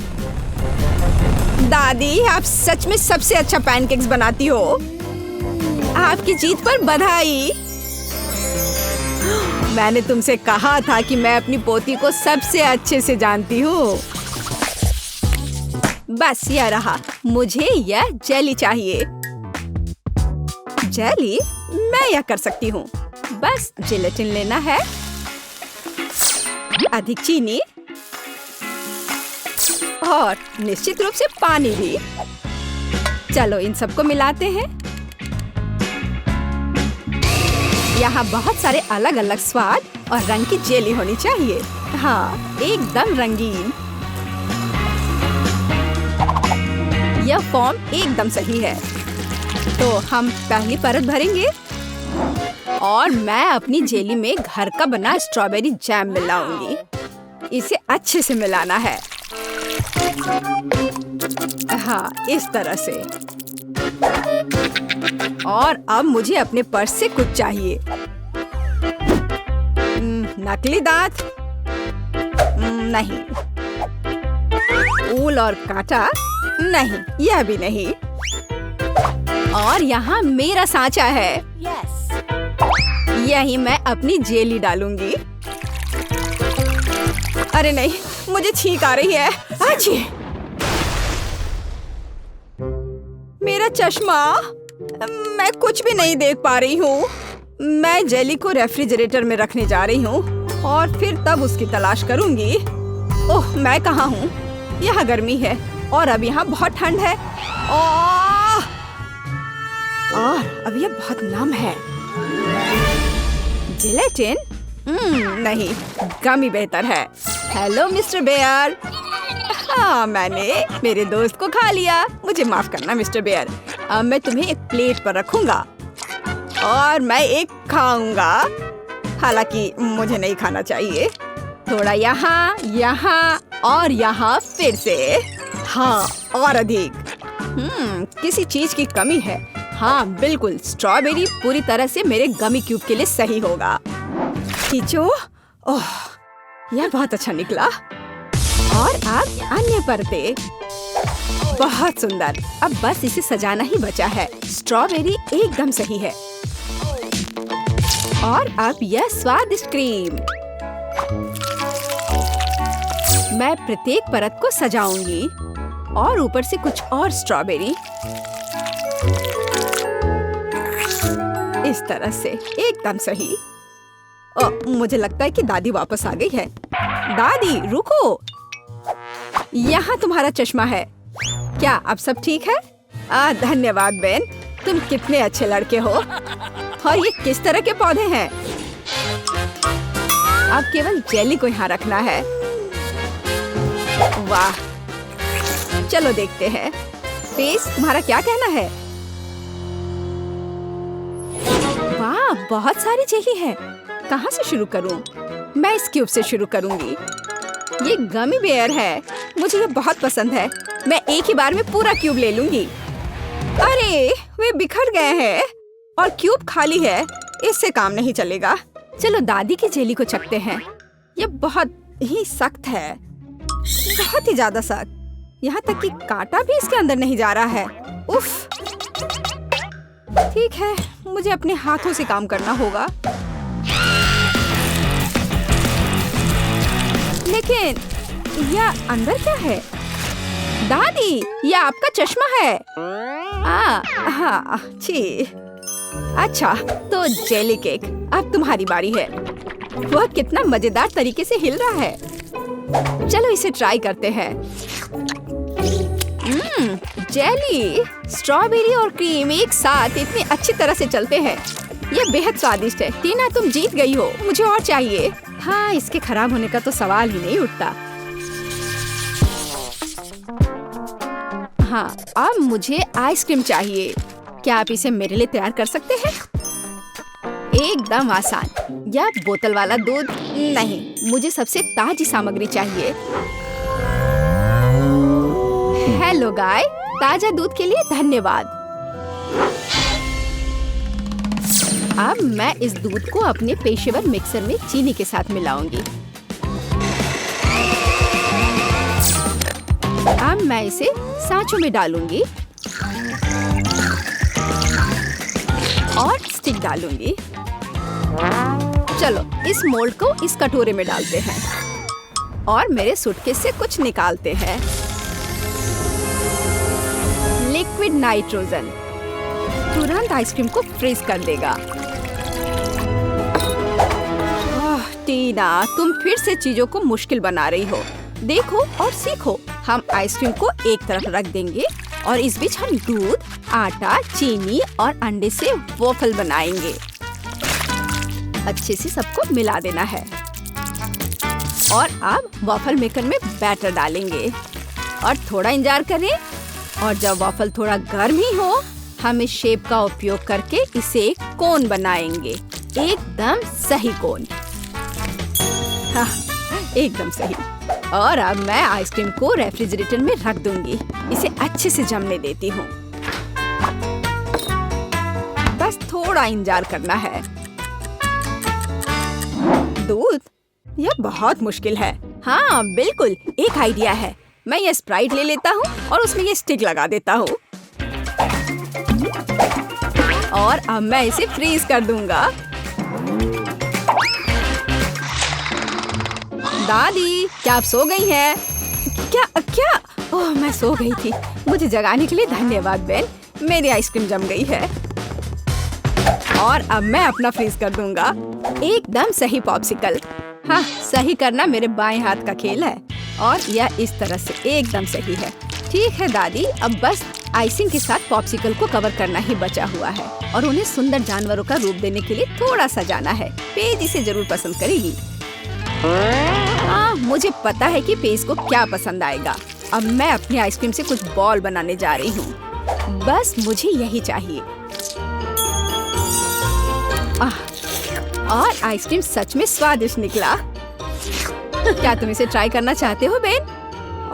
दादी, आप सच में सबसे अच्छा पैनकेक्स बनाती हो। आपकी जीत पर बधाई। मैंने तुमसे कहा था कि मैं अपनी पोती को सबसे अच्छे से जानती हूँ। बस यह रहा, मुझे यह जेली चाहिए। जेली? मैं यह कर सकती हूँ। बस जिलेटिन लेना है, अधिक चीनी और निश्चित रूप से पानी भी। चलो इन सबको मिलाते हैं। यहाँ बहुत सारे अलग अलग स्वाद और रंग की जेली होनी चाहिए। हाँ, एकदम रंगीन। यह फॉर्म एकदम सही है। तो हम पहली परत भरेंगे और मैं अपनी जेली में घर का बना स्ट्रॉबेरी जैम मिलाऊंगी। इसे अच्छे से मिलाना है। हाँ, इस तरह से। और अब मुझे अपने पर्स से कुछ चाहिए। नकली दांत? नहीं। ऊल और कांटा? नहीं, यह भी नहीं। और यहाँ मेरा सांचा है। यही मैं अपनी जेली डालूंगी। अरे नहीं, मुझे छींक आ रही है। आजी! मेरा चश्मा! मैं कुछ भी नहीं देख पा रही हूँ। मैं जेली को रेफ्रिजरेटर में रखने जा रही हूँ और फिर तब उसकी तलाश करूंगी। ओह, मैं कहाँ हूँ? यहाँ गर्मी है और अब यहाँ बहुत ठंड है। और अब यह बहुत नम है। जिलेटिन? नहीं, गमी बेहतर है। Hello mister bear. हाँ, मैंने मेरे दोस्त को खा लिया। मुझे माफ करना मिस्टर बेयर। अब मैं तुम्हें एक प्लेट पर रखूंगा और मैं एक खाऊंगा। हालांकि मुझे नहीं खाना चाहिए। थोड़ा यहाँ, यहाँ और यहाँ फिर से। हाँ, और अधिक। किसी चीज की कमी है। हाँ, बिल्कुल। स्ट्रॉबेरी पूरी तरह से मेरे गमी क्यूब के लिए सही होगा। खींचो। ओह, यह बहुत अच्छा निकला। और अब अन्य परतें। बहुत सुंदर। अब बस इसे सजाना ही बचा है। स्ट्रॉबेरी एकदम सही है। और अब यह स्वादिष्ट क्रीम। मैं प्रत्येक परत को सजाऊंगी और ऊपर से कुछ और स्ट्रॉबेरी। इस तरह से एकदम सही। मुझे लगता है कि दादी वापस आ गई है। दादी, रुको। यहाँ तुम्हारा चश्मा है। क्या अब सब ठीक है? धन्यवाद बेन, तुम कितने अच्छे लड़के हो। और ये किस तरह के पौधे हैं? अब केवल जेली को यहाँ रखना है। वाह, चलो देखते हैं। फेस, तुम्हारा क्या कहना है? वाह, बहुत सारी जेली है। कहाँ से शुरू करूँ? मैं इस क्यूब से शुरू करूँगी। ये गमी बेयर है। मुझे ये बहुत पसंद है। मैं एक ही बार में पूरा क्यूब ले लूंगी। अरे, वे बिखर गए हैं और क्यूब खाली है। इससे काम नहीं चलेगा। चलो दादी की जेली को चखते हैं। ये बहुत ही सख्त है, बहुत ही ज्यादा सख्त। यहाँ तक कि कांटा भी इसके अंदर नहीं जा रहा है। उफ। ठीक है, मुझे अपने हाथों से काम करना होगा। लेकिन यह अंदर क्या है? दादी, यह आपका चश्मा है। हाँ, छी। अच्छा, तो जेली केक, अब तुम्हारी बारी है। वह कितना मजेदार तरीके से हिल रहा है। चलो इसे ट्राई करते हैं। जेली, स्ट्रॉबेरी और क्रीम एक साथ इतनी अच्छी तरह से चलते हैं। यह बेहद स्वादिष्ट है। टीना, तुम जीत गई हो। मुझे और चाहिए। हाँ, इसके खराब होने का तो सवाल ही नहीं उठता। हाँ, अब मुझे आइसक्रीम चाहिए। क्या आप इसे मेरे लिए तैयार कर सकते हैं? एकदम आसान। या बोतल वाला दूध? नहीं, मुझे सबसे ताजी सामग्री चाहिए। हेलो गाय, ताजा दूध के लिए धन्यवाद। अब मैं इस दूध को अपने पेशेवर मिक्सर में चीनी के साथ मिलाऊंगी। अब मैं इसे सांचों में डालूंगी और स्टिक डालूंगी। चलो इस मोल्ड को इस कटोरे में डालते हैं और मेरे सूटकेस से कुछ निकालते हैं। लिक्विड नाइट्रोजन तुरंत आइसक्रीम को फ्रीज कर देगा। टीना, तुम फिर से चीजों को मुश्किल बना रही हो। देखो और सीखो। हम आइसक्रीम को एक तरफ रख देंगे और इस बीच हम दूध, आटा, चीनी और अंडे से वॉफल बनाएंगे। अच्छे से सबको मिला देना है और अब वॉफल मेकर में बैटर डालेंगे और थोड़ा इंतजार करें। और जब वॉफल थोड़ा गर्म ही हो, हम इस शेप का उपयोग करके इसे एक कोन बनाएंगे। एकदम सही कोन। हाँ, एकदम सही। और अब मैं आइसक्रीम को रेफ्रिजरेटर में रख दूंगी। इसे अच्छे से जमने देती हूँ। बस थोड़ा इंतजार करना है। दूध? यह बहुत मुश्किल है। हाँ बिल्कुल, एक आइडिया है। मैं ये स्प्राइट ले लेता हूँ और उसमें ये स्टिक लगा देता हूँ और अब मैं इसे फ्रीज कर दूंगा। दादी, क्या आप सो गई हैं? क्या क्या? ओह, मैं सो गई थी। मुझे जगाने के लिए धन्यवाद बेन। मेरी आइसक्रीम जम गई है और अब मैं अपना फ्रीज कर दूंगा। एकदम सही पॉप्सिकल। हाँ, सही करना मेरे बाएं हाथ का खेल है और यह इस तरह से एकदम सही है। ठीक है दादी, अब बस आइसिंग के साथ पॉप्सिकल को कवर करना ही बचा हुआ है और उन्हें सुंदर जानवरों का रूप देने के लिए थोड़ा सजाना है। पेज इसे जरूर पसंद करेगी। हाँ, मुझे पता है कि पेज को क्या पसंद आएगा। अब मैं अपनी आइसक्रीम से कुछ बॉल बनाने जा रही हूँ। बस मुझे यही चाहिए। और आइसक्रीम सच में स्वादिष्ट निकला। क्या तुम इसे ट्राई करना चाहते हो बेन?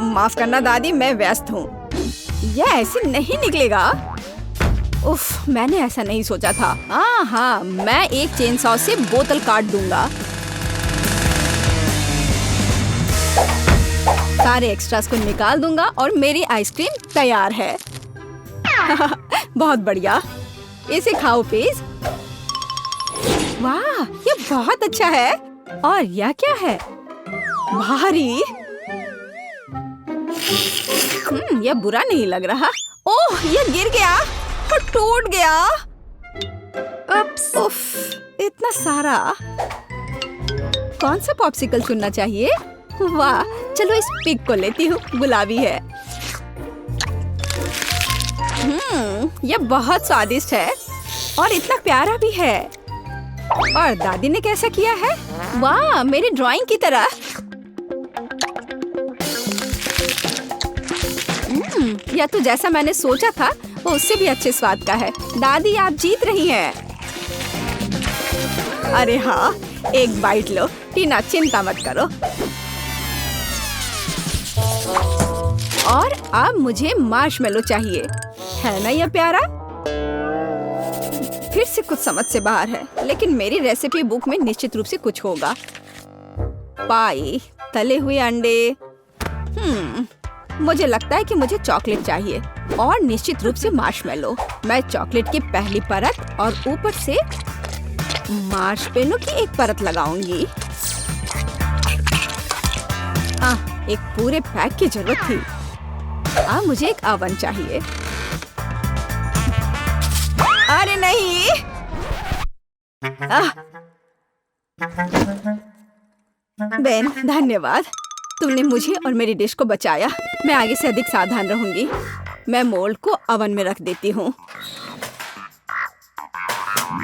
माफ करना दादी, मैं व्यस्त हूँ। यह ऐसे नहीं निकलेगा। उफ, मैंने ऐसा नहीं सोचा था। हाँ, मैं एक चेन सॉ से बोतल काट दूंगा। सारे एक्स्ट्रास को निकाल दूंगा और मेरी आइसक्रीम तैयार है। बहुत बढ़िया। इसे खाओ पेज। वाह, ये बहुत अच्छा है। और यह क्या है? भारी। यह बुरा नहीं लग रहा। ओह, यह गिर गया और टूट गया। उफ, इतना सारा। कौन सा पॉप्सिकल चुनना चाहिए? वाह, चलो इस पिग को लेती हूँ। गुलाबी है। यह बहुत स्वादिष्ट है और इतना प्यारा भी है। और दादी ने कैसा किया है? वाह, मेरी ड्राइंग की तरह। यह तो जैसा मैंने सोचा था वो उससे भी अच्छे स्वाद का है। दादी, आप जीत रही हैं। अरे हाँ, एक बाइट लो। टीना, चिंता मत करो। और अब मुझे मार्शमेलो चाहिए। है ना यह प्यारा? फिर से कुछ समझ से बाहर है, लेकिन मेरी रेसिपी बुक में निश्चित रूप से कुछ होगा। पाई, तले हुए अंडे। मुझे लगता है कि मुझे चॉकलेट चाहिए और निश्चित रूप से मार्शमेलो। मैं चॉकलेट की पहली परत और ऊपर से मार्शमेलो की एक परत लगाऊंगी। एक पूरे पैक की जरूरत थी। मुझे एक ओवन चाहिए। अरे नहीं। बेन, धन्यवाद। तुमने मुझे और मेरी डिश को बचाया। मैं आगे से अधिक सावधान रहूंगी। मैं मोल्ड को ओवन में रख देती हूँ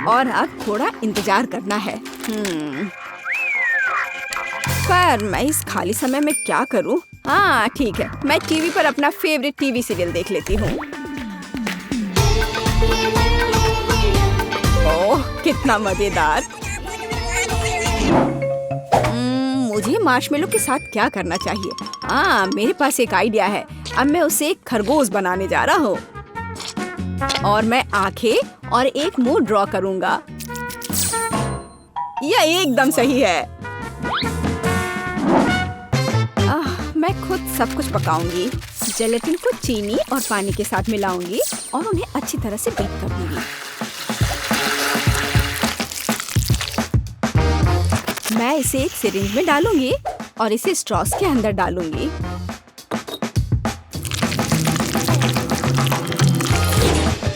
और अब थोड़ा इंतजार करना है। पर मैं इस खाली समय में क्या करूँ? हाँ ठीक है, मैं टीवी पर अपना फेवरेट टीवी सीरियल देख लेती हूँ। ओह, कितना मजेदार। मुझे मार्शमेलो के साथ क्या करना चाहिए? हाँ, मेरे पास एक आइडिया है। अब मैं उसे एक खरगोश बनाने जा रहा हूँ और मैं आंखें और एक मुंह ड्रॉ करूँगा। यह एकदम सही है। मैं खुद सब कुछ पकाऊंगी। जेलेटिन को चीनी और पानी के साथ मिलाऊंगी और उन्हें अच्छी तरह से बीट कर दूंगी। मैं इसे एक सिरिंज में डालूंगी और इसे स्ट्रॉस के अंदर डालूंगी।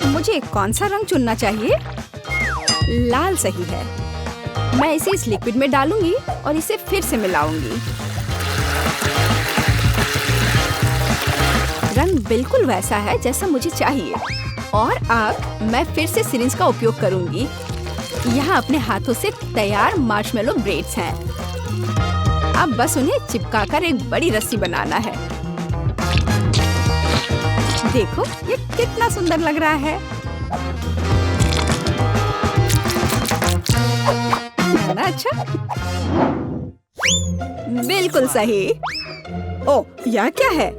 मुझे कौन सा रंग चुनना चाहिए? लाल सही है। मैं इसे इस लिक्विड में डालूंगी और इसे फिर से मिलाऊंगी। रंग बिल्कुल वैसा है जैसा मुझे चाहिए। और अब मैं फिर से सिरिंज का उपयोग करूंगी। यहाँ अपने हाथों से तैयार मार्शमेलो ब्रेड्स हैं। अब बस उन्हें चिपकाकर एक बड़ी रस्सी बनाना है। देखो ये कितना सुंदर लग रहा है। है ना अच्छा? बिल्कुल सही। ओह, यह क्या है?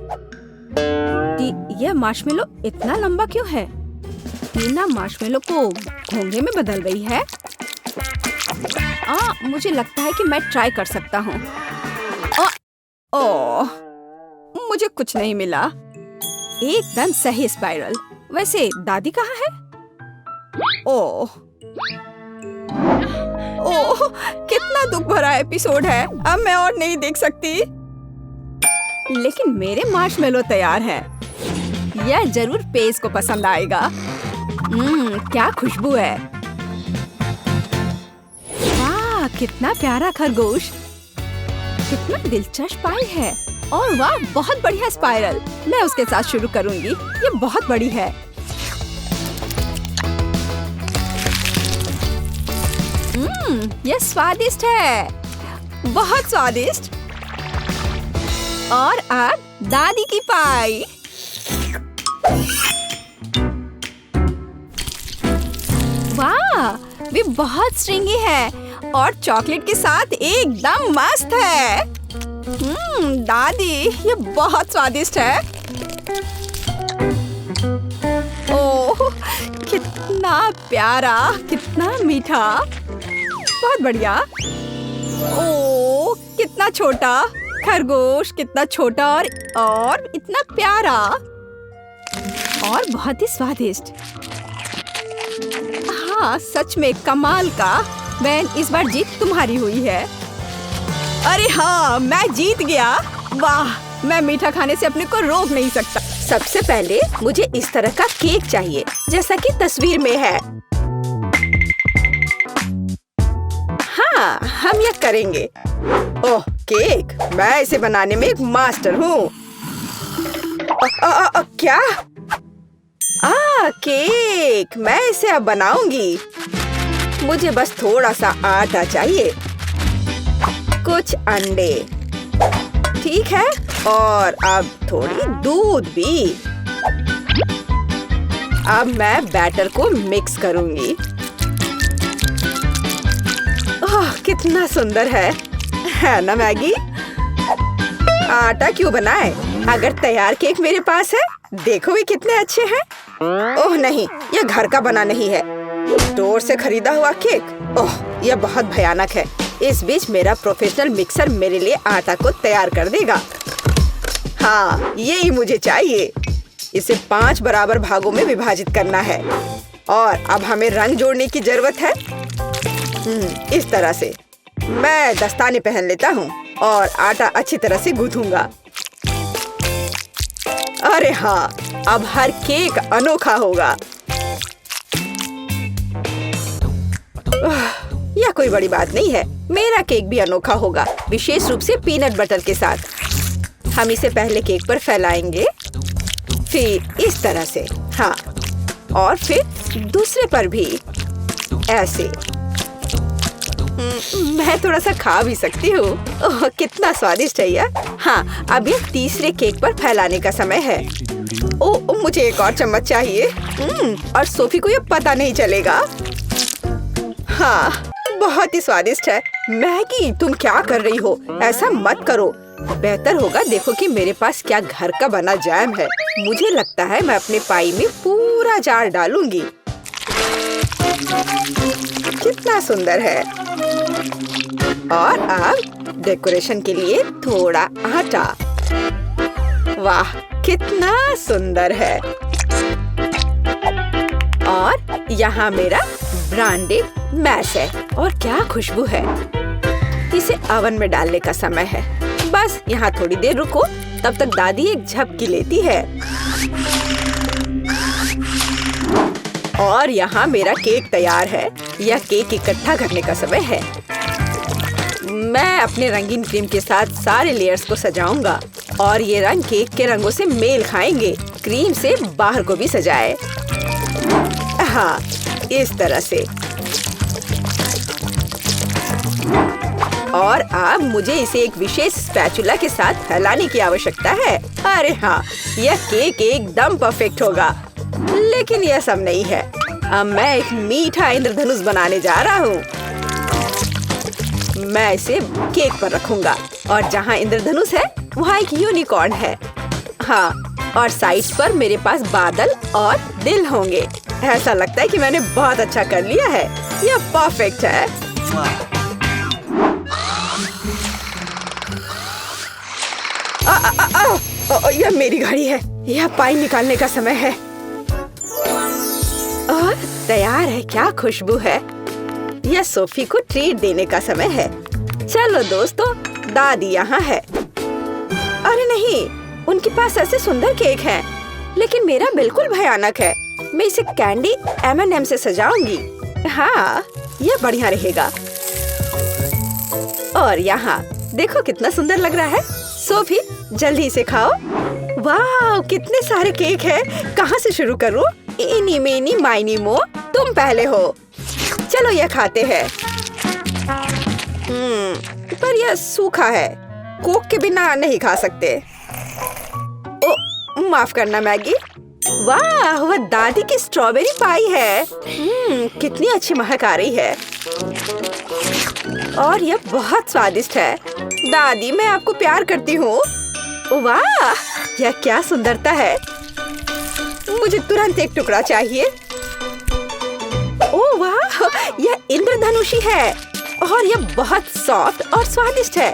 यह मार्शमेलो इतना लंबा क्यों है? टीना मार्शमेलो को घोंघे में बदल रही है। मुझे लगता है कि मैं ट्राई कर सकता हूँ। ओह, मुझे कुछ नहीं मिला। एकदम सही स्पाइरल। वैसे दादी कहाँ है? ओह, कितना दुख भरा एपिसोड है। अब मैं और नहीं देख सकती। लेकिन मेरे मार्शमेलो तैयार है। यह जरूर पेज को पसंद आएगा। क्या खुशबू है। वाह, कितना प्यारा खरगोश। कितना दिलचस्प पाई है। और वाह, बहुत बढ़िया स्पाइरल। मैं उसके साथ शुरू करूंगी। ये बहुत बड़ी है। ये स्वादिष्ट है। बहुत स्वादिष्ट। और अब दादी की पाई। वाह, वे बहुत स्ट्रिंगी है और चॉकलेट के साथ एकदम मस्त है। दादी, ये बहुत स्वादिष्ट है। ओह, कितना प्यारा, कितना मीठा। बहुत बढ़िया। ओह, कितना छोटा खरगोश, कितना छोटा और इतना प्यारा और बहुत ही स्वादिष्ट। हाँ, सच में कमाल का। बैन, इस बार जीत तुम्हारी हुई है। अरे हाँ, मैं जीत गया। वाह, मैं मीठा खाने से अपने को रोक नहीं सकता। सबसे पहले मुझे इस तरह का केक चाहिए जैसा कि तस्वीर में है। हाँ, हम यह करेंगे। ओह, केक, मैं इसे बनाने में एक मास्टर हूँ। क्या? केक, मैं इसे अब बनाऊंगी। मुझे बस थोड़ा सा आटा चाहिए, कुछ अंडे, ठीक है, और अब थोड़ी दूध भी। अब मैं बैटर को मिक्स करूंगी। ओह, कितना सुंदर है ना मैगी? आटा क्यों बनाए अगर तैयार केक मेरे पास है। देखो वे कितने अच्छे हैं। ओह नहीं, यह घर का बना नहीं है, स्टोर से खरीदा हुआ केक। ओह, यह बहुत भयानक है। इस बीच मेरा प्रोफेशनल मिक्सर मेरे लिए आटा को तैयार कर देगा। हाँ, यही मुझे चाहिए। इसे 5 बराबर भागों में विभाजित करना है और अब हमें रंग जोड़ने की जरूरत है। इस तरह से मैं दस्ताने पहन लेता हूँ और आटा अच्छी तरह से गूंथूंगा। अरे हाँ, अब हर केक अनोखा होगा। यह कोई बड़ी बात नहीं है। मेरा केक भी अनोखा होगा, विशेष रूप से पीनट बटर के साथ। हम इसे पहले केक पर फैलाएंगे, फिर इस तरह से, हाँ, और फिर दूसरे पर भी ऐसे। मैं थोड़ा सा खा भी सकती हूँ। ओह, कितना स्वादिष्ट है यह। हाँ, अब ये तीसरे केक पर फैलाने का समय है। ओह, मुझे एक और चम्मच चाहिए। और सोफी को ये पता नहीं चलेगा। हाँ, बहुत ही स्वादिष्ट है। मैगी, तुम क्या कर रही हो? ऐसा मत करो। बेहतर होगा देखो कि मेरे पास क्या घर का बना जैम है। मुझे लगता है मैं अपने पाई में पूरा जार डालूंगी। कितना सुंदर है। और अब डेकोरेशन के लिए थोड़ा आटा। वाह, कितना सुंदर है। और यहाँ मेरा ब्रांडेड मैश है और क्या खुशबू है। इसे ओवन में डालने का समय है। बस यहाँ थोड़ी देर रुको, तब तक दादी एक झपकी लेती है। और यहाँ मेरा केक तैयार है। यह केक इकट्ठा करने का समय है। मैं अपने रंगीन क्रीम के साथ सारे लेयर्स को सजाऊंगा और ये रंग केक के रंगों से मेल खाएंगे। क्रीम से बाहर को भी सजाए। हाँ, इस तरह से। और अब मुझे इसे एक विशेष स्पैचुला के साथ फैलाने की आवश्यकता है। अरे हाँ, यह केक एकदम परफेक्ट होगा। लेकिन यह सब नहीं है। अब मैं एक मीठा इंद्रधनुष बनाने जा रहा हूँ। मैं इसे केक पर रखूंगा और जहाँ इंद्रधनुष है वहाँ एक यूनिकॉर्न है। हाँ, और साइड्स पर मेरे पास बादल और दिल होंगे। ऐसा लगता है कि मैंने बहुत अच्छा कर लिया है। यह परफेक्ट है। यह मेरी घड़ी है। यह पाई निकालने का समय है। और तैयार है। क्या खुशबू है। यह सोफी को ट्रीट देने का समय है। चलो दोस्तों, दादी यहाँ है। अरे नहीं, उनके पास ऐसे सुंदर केक हैं, लेकिन मेरा बिल्कुल भयानक है। मैं इसे कैंडी M&M से सजाऊंगी। हाँ, यह बढ़िया रहेगा। और यहाँ देखो कितना सुंदर लग रहा है। सोफी, जल्दी इसे खाओ। वाह, कितने सारे केक हैं। कहाँ से शुरू करूँ? इनी मेनी माइनी मो, तुम पहले हो। चलो यह खाते हैं। पर यह सूखा है। कोक के बिना नहीं खा सकते। ओ, माफ करना मैगी। वाह, वह दादी की स्ट्रॉबेरी पाई है। कितनी अच्छी महक आ रही है। और यह बहुत स्वादिष्ट है। दादी, मैं आपको प्यार करती हूँ। वाह, यह क्या सुंदरता है। मुझे तुरंत एक टुकड़ा चाहिए। ओह वाह, यह इंद्रधनुषी है और यह बहुत सॉफ्ट और स्वादिष्ट है।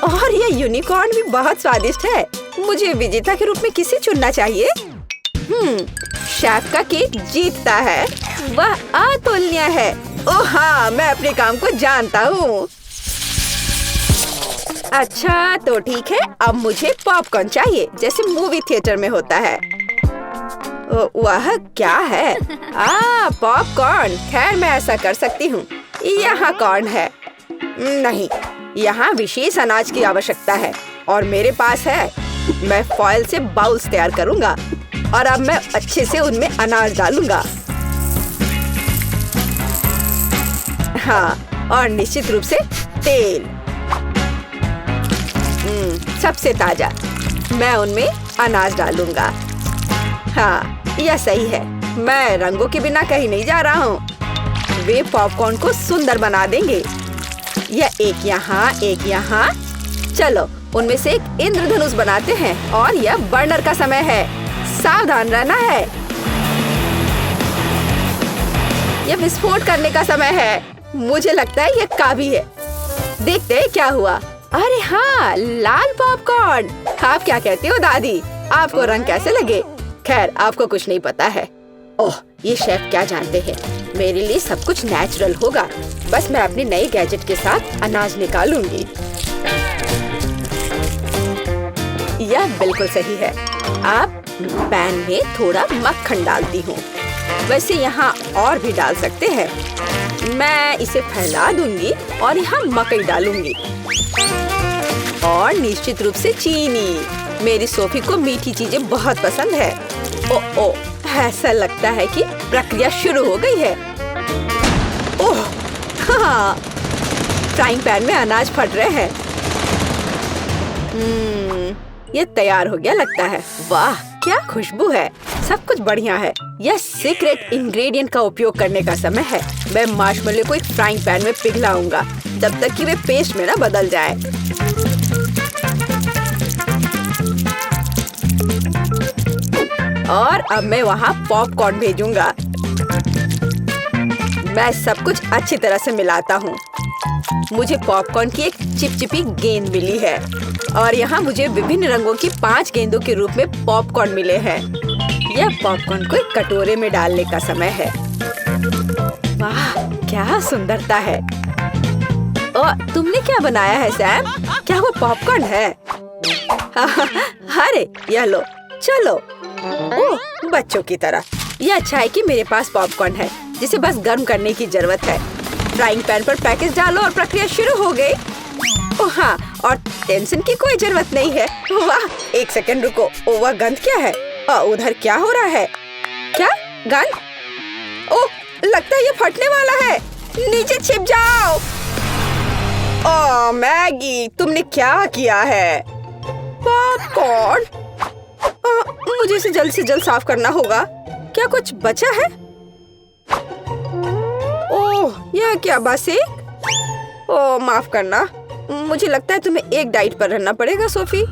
और यह यूनिकॉर्न भी बहुत स्वादिष्ट है। मुझे विजेता के रूप में किसे चुनना चाहिए? शेफ का केक जीतता है। वह अतुलनीय है। ओह हाँ, मैं अपने काम को जानता हूँ। अच्छा तो ठीक है, अब मुझे पॉपकॉर्न चाहिए, जैसे मूवी थिएटर में होता है। वह क्या है? पॉपकॉर्न। खैर, मैं ऐसा कर सकती हूँ। यहाँ कॉर्न है। नहीं, यहाँ विशेष अनाज की आवश्यकता है और मेरे पास है। मैं फॉइल से बाउल्स तैयार करूँगा और अब मैं अच्छे से उनमें अनाज डालूंगा। हाँ, और निश्चित रूप से तेल। सबसे ताजा। मैं उनमें अनाज डालूंगा। हाँ, यह सही है। मैं रंगों के बिना कहीं नहीं जा रहा हूँ। वे पॉपकॉर्न को सुंदर बना देंगे। यह एक यहाँ, एक यहाँ। चलो, उनमें से एक इंद्रधनुष बनाते हैं और यह बर्नर का समय है। सावधान रहना है। यह विस्फोट करने का समय है। मुझे लगता है यह काफी है। देखते हैं क्या हुआ। अरे हाँ, लाल पॉपकॉर्न। आप क्या कहते हो दादी? आपको रंग कैसे लगे? खैर, आपको कुछ नहीं पता है। ओह, ये शेफ क्या जानते हैं। मेरे लिए सब कुछ नेचुरल होगा। बस मैं अपने नए गैजेट के साथ अनाज निकालूंगी। यह बिल्कुल सही है। आप पैन में थोड़ा मक्खन डालती हूँ। वैसे यहाँ और भी डाल सकते हैं। मैं इसे फैला दूंगी और यहाँ मकई डालूंगी और निश्चित रूप से चीनी। मेरी सोफी को मीठी चीजें बहुत पसंद है। ओ, ऐसा लगता है कि प्रक्रिया शुरू हो गई है। ओह हाँ, फ्राइंग पैन में अनाज फट रहे हैं। ये तैयार हो गया लगता है। वाह, क्या खुशबू है। सब कुछ बढ़िया है। यह सीक्रेट इंग्रेडिएंट का उपयोग करने का समय है। मैं मार्शमेलो को एक फ्राइंग पैन में पिघलाऊंगा जब तक कि वे पेस्ट में न बदल जाए। और अब मैं वहाँ पॉपकॉर्न भेजूंगा। मैं सब कुछ अच्छी तरह से मिलाता हूँ। मुझे पॉपकॉर्न की एक चिपचिपी गेंद मिली है और यहाँ मुझे विभिन्न रंगों की 5 गेंदों के रूप में पॉपकॉर्न मिले हैं। यह पॉपकॉर्न को एक कटोरे में डालने का समय है। वाह, क्या सुंदरता है। और तुमने क्या बनाया है सैम? क्या वो पॉपकॉर्न है? अरे यह लो, चलो। ओह, बच्चों की तरह। यह अच्छा है कि मेरे पास पॉपकॉर्न है जिसे बस गर्म करने की जरूरत है। फ्राइंग पैन पर पैकेज डालो और प्रक्रिया शुरू हो गई। ओह हाँ, और टेंशन की कोई जरूरत नहीं है। वाह, एक सेकंड रुको। ओह, वह गंध क्या है? उधर क्या हो रहा है? क्या गंध? ओह, लगता है ये फटने वाला है। नीचे छिप जाओ। ओह मैगी, तुमने क्या किया है? पॉपकॉर्न। मुझे इसे जल्द से जल्द साफ करना होगा। क्या कुछ बचा है? ओह, यह क्या बस एक? ओह माफ करना, मुझे लगता है तुम्हें एक डाइट पर रहना पड़ेगा सोफी।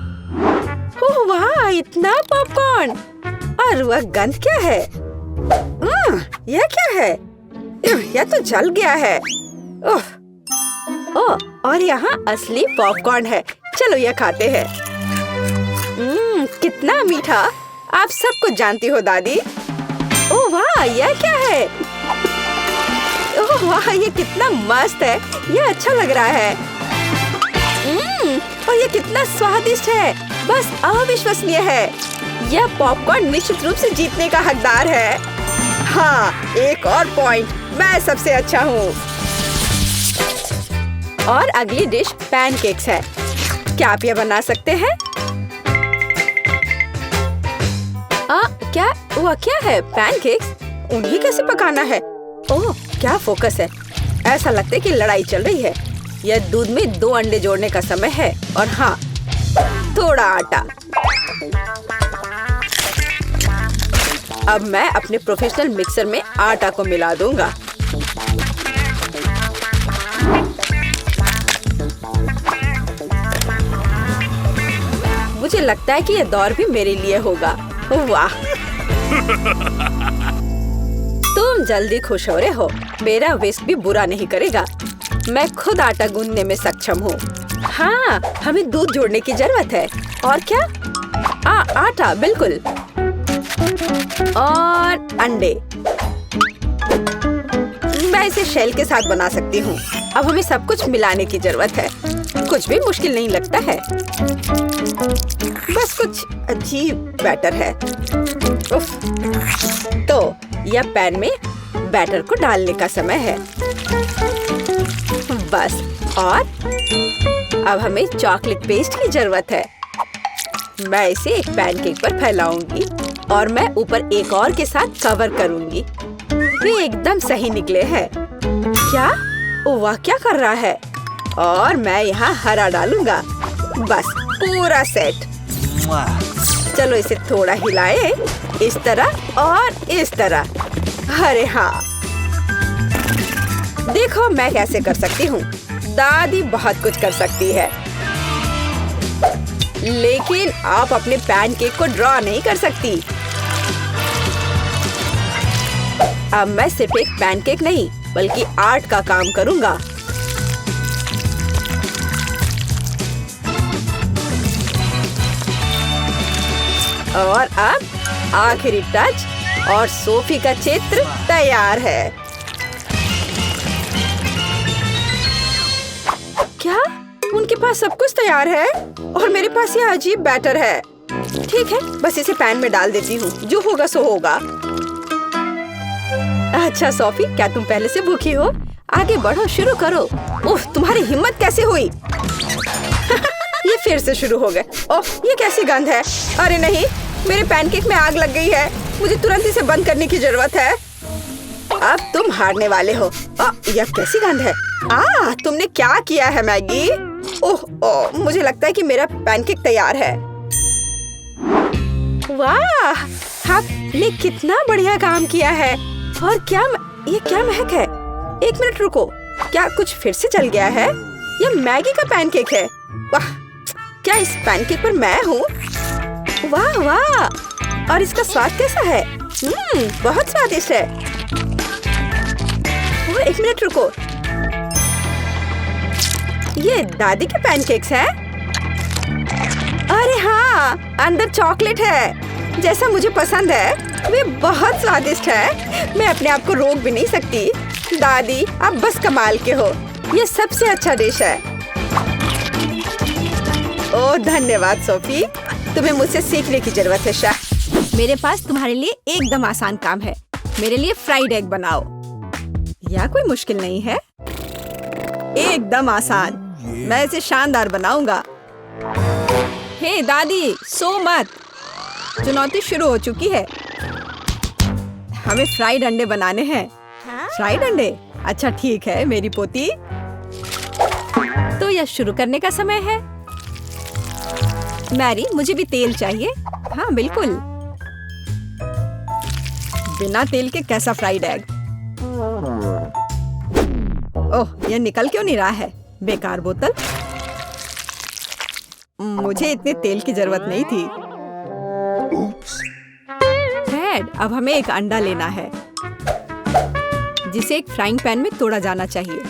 ओह वाह, इतना पॉपकॉर्न। और वह गंध क्या है? यह क्या है? यह तो जल गया है। ओह, और यहाँ असली पॉपकॉर्न है। चलो यह खाते हैं। कितना मीठा। आप सब कुछ जानती हो दादी। ओह वाह, यह क्या है? ओह वाह, ये कितना मस्त है। यह अच्छा लग रहा है। और ये कितना स्वादिष्ट है। बस अविश्वसनीय है। यह पॉपकॉर्न निश्चित रूप से जीतने का हकदार है। हाँ, एक और पॉइंट। मैं सबसे अच्छा हूँ। और अगली डिश पैनकेक्स है। क्या आप यह बना सकते हैं? क्या वह क्या है? पैनकेक्स? उन्हें कैसे पकाना है? ओह, क्या फोकस है। ऐसा लगता है कि लड़ाई चल रही है। यह दूध में 2 अंडे जोड़ने का समय है। और हाँ, थोड़ा आटा। अब मैं अपने प्रोफेशनल मिक्सर में आटा को मिला दूंगा। मुझे लगता है कि यह दौर भी मेरे लिए होगा। वाह, तुम जल्दी खुश हो रहे हो। मेरा विस्क भी बुरा नहीं करेगा। मैं खुद आटा गूंदने में सक्षम हूँ। हाँ, हमें दूध जोड़ने की जरूरत है। और क्या? आटा, बिल्कुल। और अंडे। मैं इसे शेल के साथ बना सकती हूँ। अब हमें सब कुछ मिलाने की जरूरत है। कुछ भी मुश्किल नहीं लगता है। बस कुछ अजीब बैटर है। उफ। तो यह पैन में बैटर को डालने का समय है। बस, और अब हमें चॉकलेट पेस्ट की जरूरत है। मैं इसे एक पैनकेक पर फैलाऊंगी और मैं ऊपर एक और के साथ कवर करूंगी। ये एकदम सही निकले हैं। क्या? ओ वाह, क्या कर रहा है? और मैं यहाँ हरा डालूंगा। बस पूरा सेट। चलो इसे थोड़ा हिलाए, इस तरह और इस तरह। अरे हाँ, देखो मैं कैसे कर सकती हूँ। दादी बहुत कुछ कर सकती है, लेकिन आप अपने पैनकेक को ड्रॉ नहीं कर सकती। अब मैं सिर्फ एक पैनकेक नहीं बल्कि आर्ट का काम करूँगा। और अब आखिरी टच और सोफी का चित्र तैयार है। क्या? उनके पास सब कुछ तैयार है और मेरे पास ये अजीब बैटर है। ठीक है, बस इसे पैन में डाल देती हूँ। जो होगा सो होगा। अच्छा सोफी, क्या तुम पहले से भूखी हो? आगे बढ़ो, शुरू करो। उफ, तुम्हारी हिम्मत कैसे हुई? ये फिर से शुरू हो गए। ओह, ये कैसी गंध है? अरे नहीं, मेरे पैनकेक में आग लग गई है। मुझे तुरंत इसे बंद करने की जरूरत है। अब तुम हारने वाले हो। यह कैसी गंध है? तुमने क्या किया है मैगी? ओह, मुझे लगता है कि मेरा पैनकेक तैयार है। वाह, आपने कितना बढ़िया काम किया है। और क्या ये क्या महक है? एक मिनट रुको, क्या कुछ फिर से जल गया है? यह मैगी का पैनकेक है। वाह, क्या इस पैनकेक पर मैं हूँ? वाह वाह, और इसका स्वाद कैसा है? बहुत स्वादिष्ट है। ओह, एक मिनट रुको, ये दादी के पैनकेक्स हैं? अरे हाँ, अंदर चॉकलेट है जैसा मुझे पसंद है। वे बहुत स्वादिष्ट है। मैं अपने आप को रोक भी नहीं सकती। दादी, आप बस कमाल के हो। ये सबसे अच्छा डिश है। ओह धन्यवाद सोफी, तुम्हें मुझसे सीखने की जरूरत है। शाह, मेरे पास तुम्हारे लिए एकदम आसान काम है। मेरे लिए फ्राइड एग बनाओ। यह कोई मुश्किल नहीं है, एकदम आसान। मैं इसे शानदार बनाऊंगा। हे दादी, सो मत। चुनौती शुरू हो चुकी है। हमें फ्राइड अंडे बनाने हैं। फ्राइड अंडे? अच्छा ठीक है मेरी पोती। तो यह शुरू करने का समय है। मैरी, मुझे भी तेल चाहिए। हाँ बिल्कुल। बिना तेल के कैसा फ्राइड एग? ओह, यह निकल क्यों नहीं रहा है? बेकार बोतल। मुझे इतने तेल की जरूरत नहीं थी। फ्रेड, अब हमें एक अंडा लेना है जिसे एक फ्राइंग पैन में तोड़ा जाना चाहिए।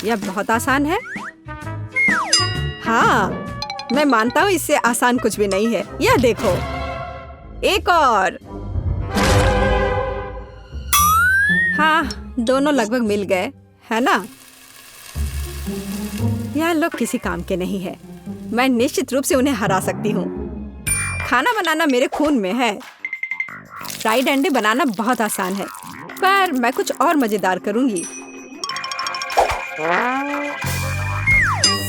यह बहुत आसान है। हाँ, मैं मानता हूँ इससे आसान कुछ भी नहीं है। यह देखो, एक और। हाँ, दोनों लगभग मिल गए, है ना? यह लोग किसी काम के नहीं है। मैं निश्चित रूप से उन्हें हरा सकती हूँ। खाना बनाना मेरे खून में है। फ्राइड अंडे बनाना बहुत आसान है, पर मैं कुछ और मजेदार करूंगी।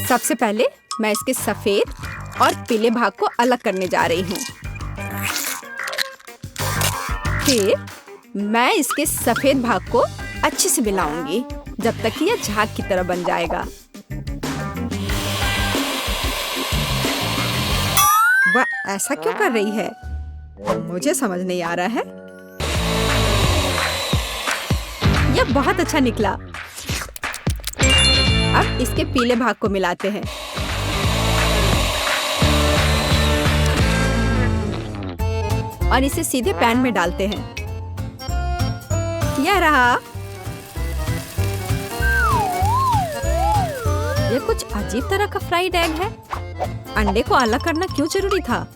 सबसे पहले मैं इसके सफेद और पीले भाग को अलग करने जा रही हूँ। फिर मैं इसके सफेद भाग को अच्छे से मिलाऊंगी जब तक कि यह झाग की तरह बन जाएगा। वह ऐसा क्यों कर रही है? मुझे समझ नहीं आ रहा है। यह बहुत अच्छा निकला। अब इसके पीले भाग को मिलाते हैं। और इसे सीधे पैन में डालते हैं। यह रहा। यह कुछ अजीब तरह का फ्राइड एग है। अंडे को अलग करना क्यों जरूरी था?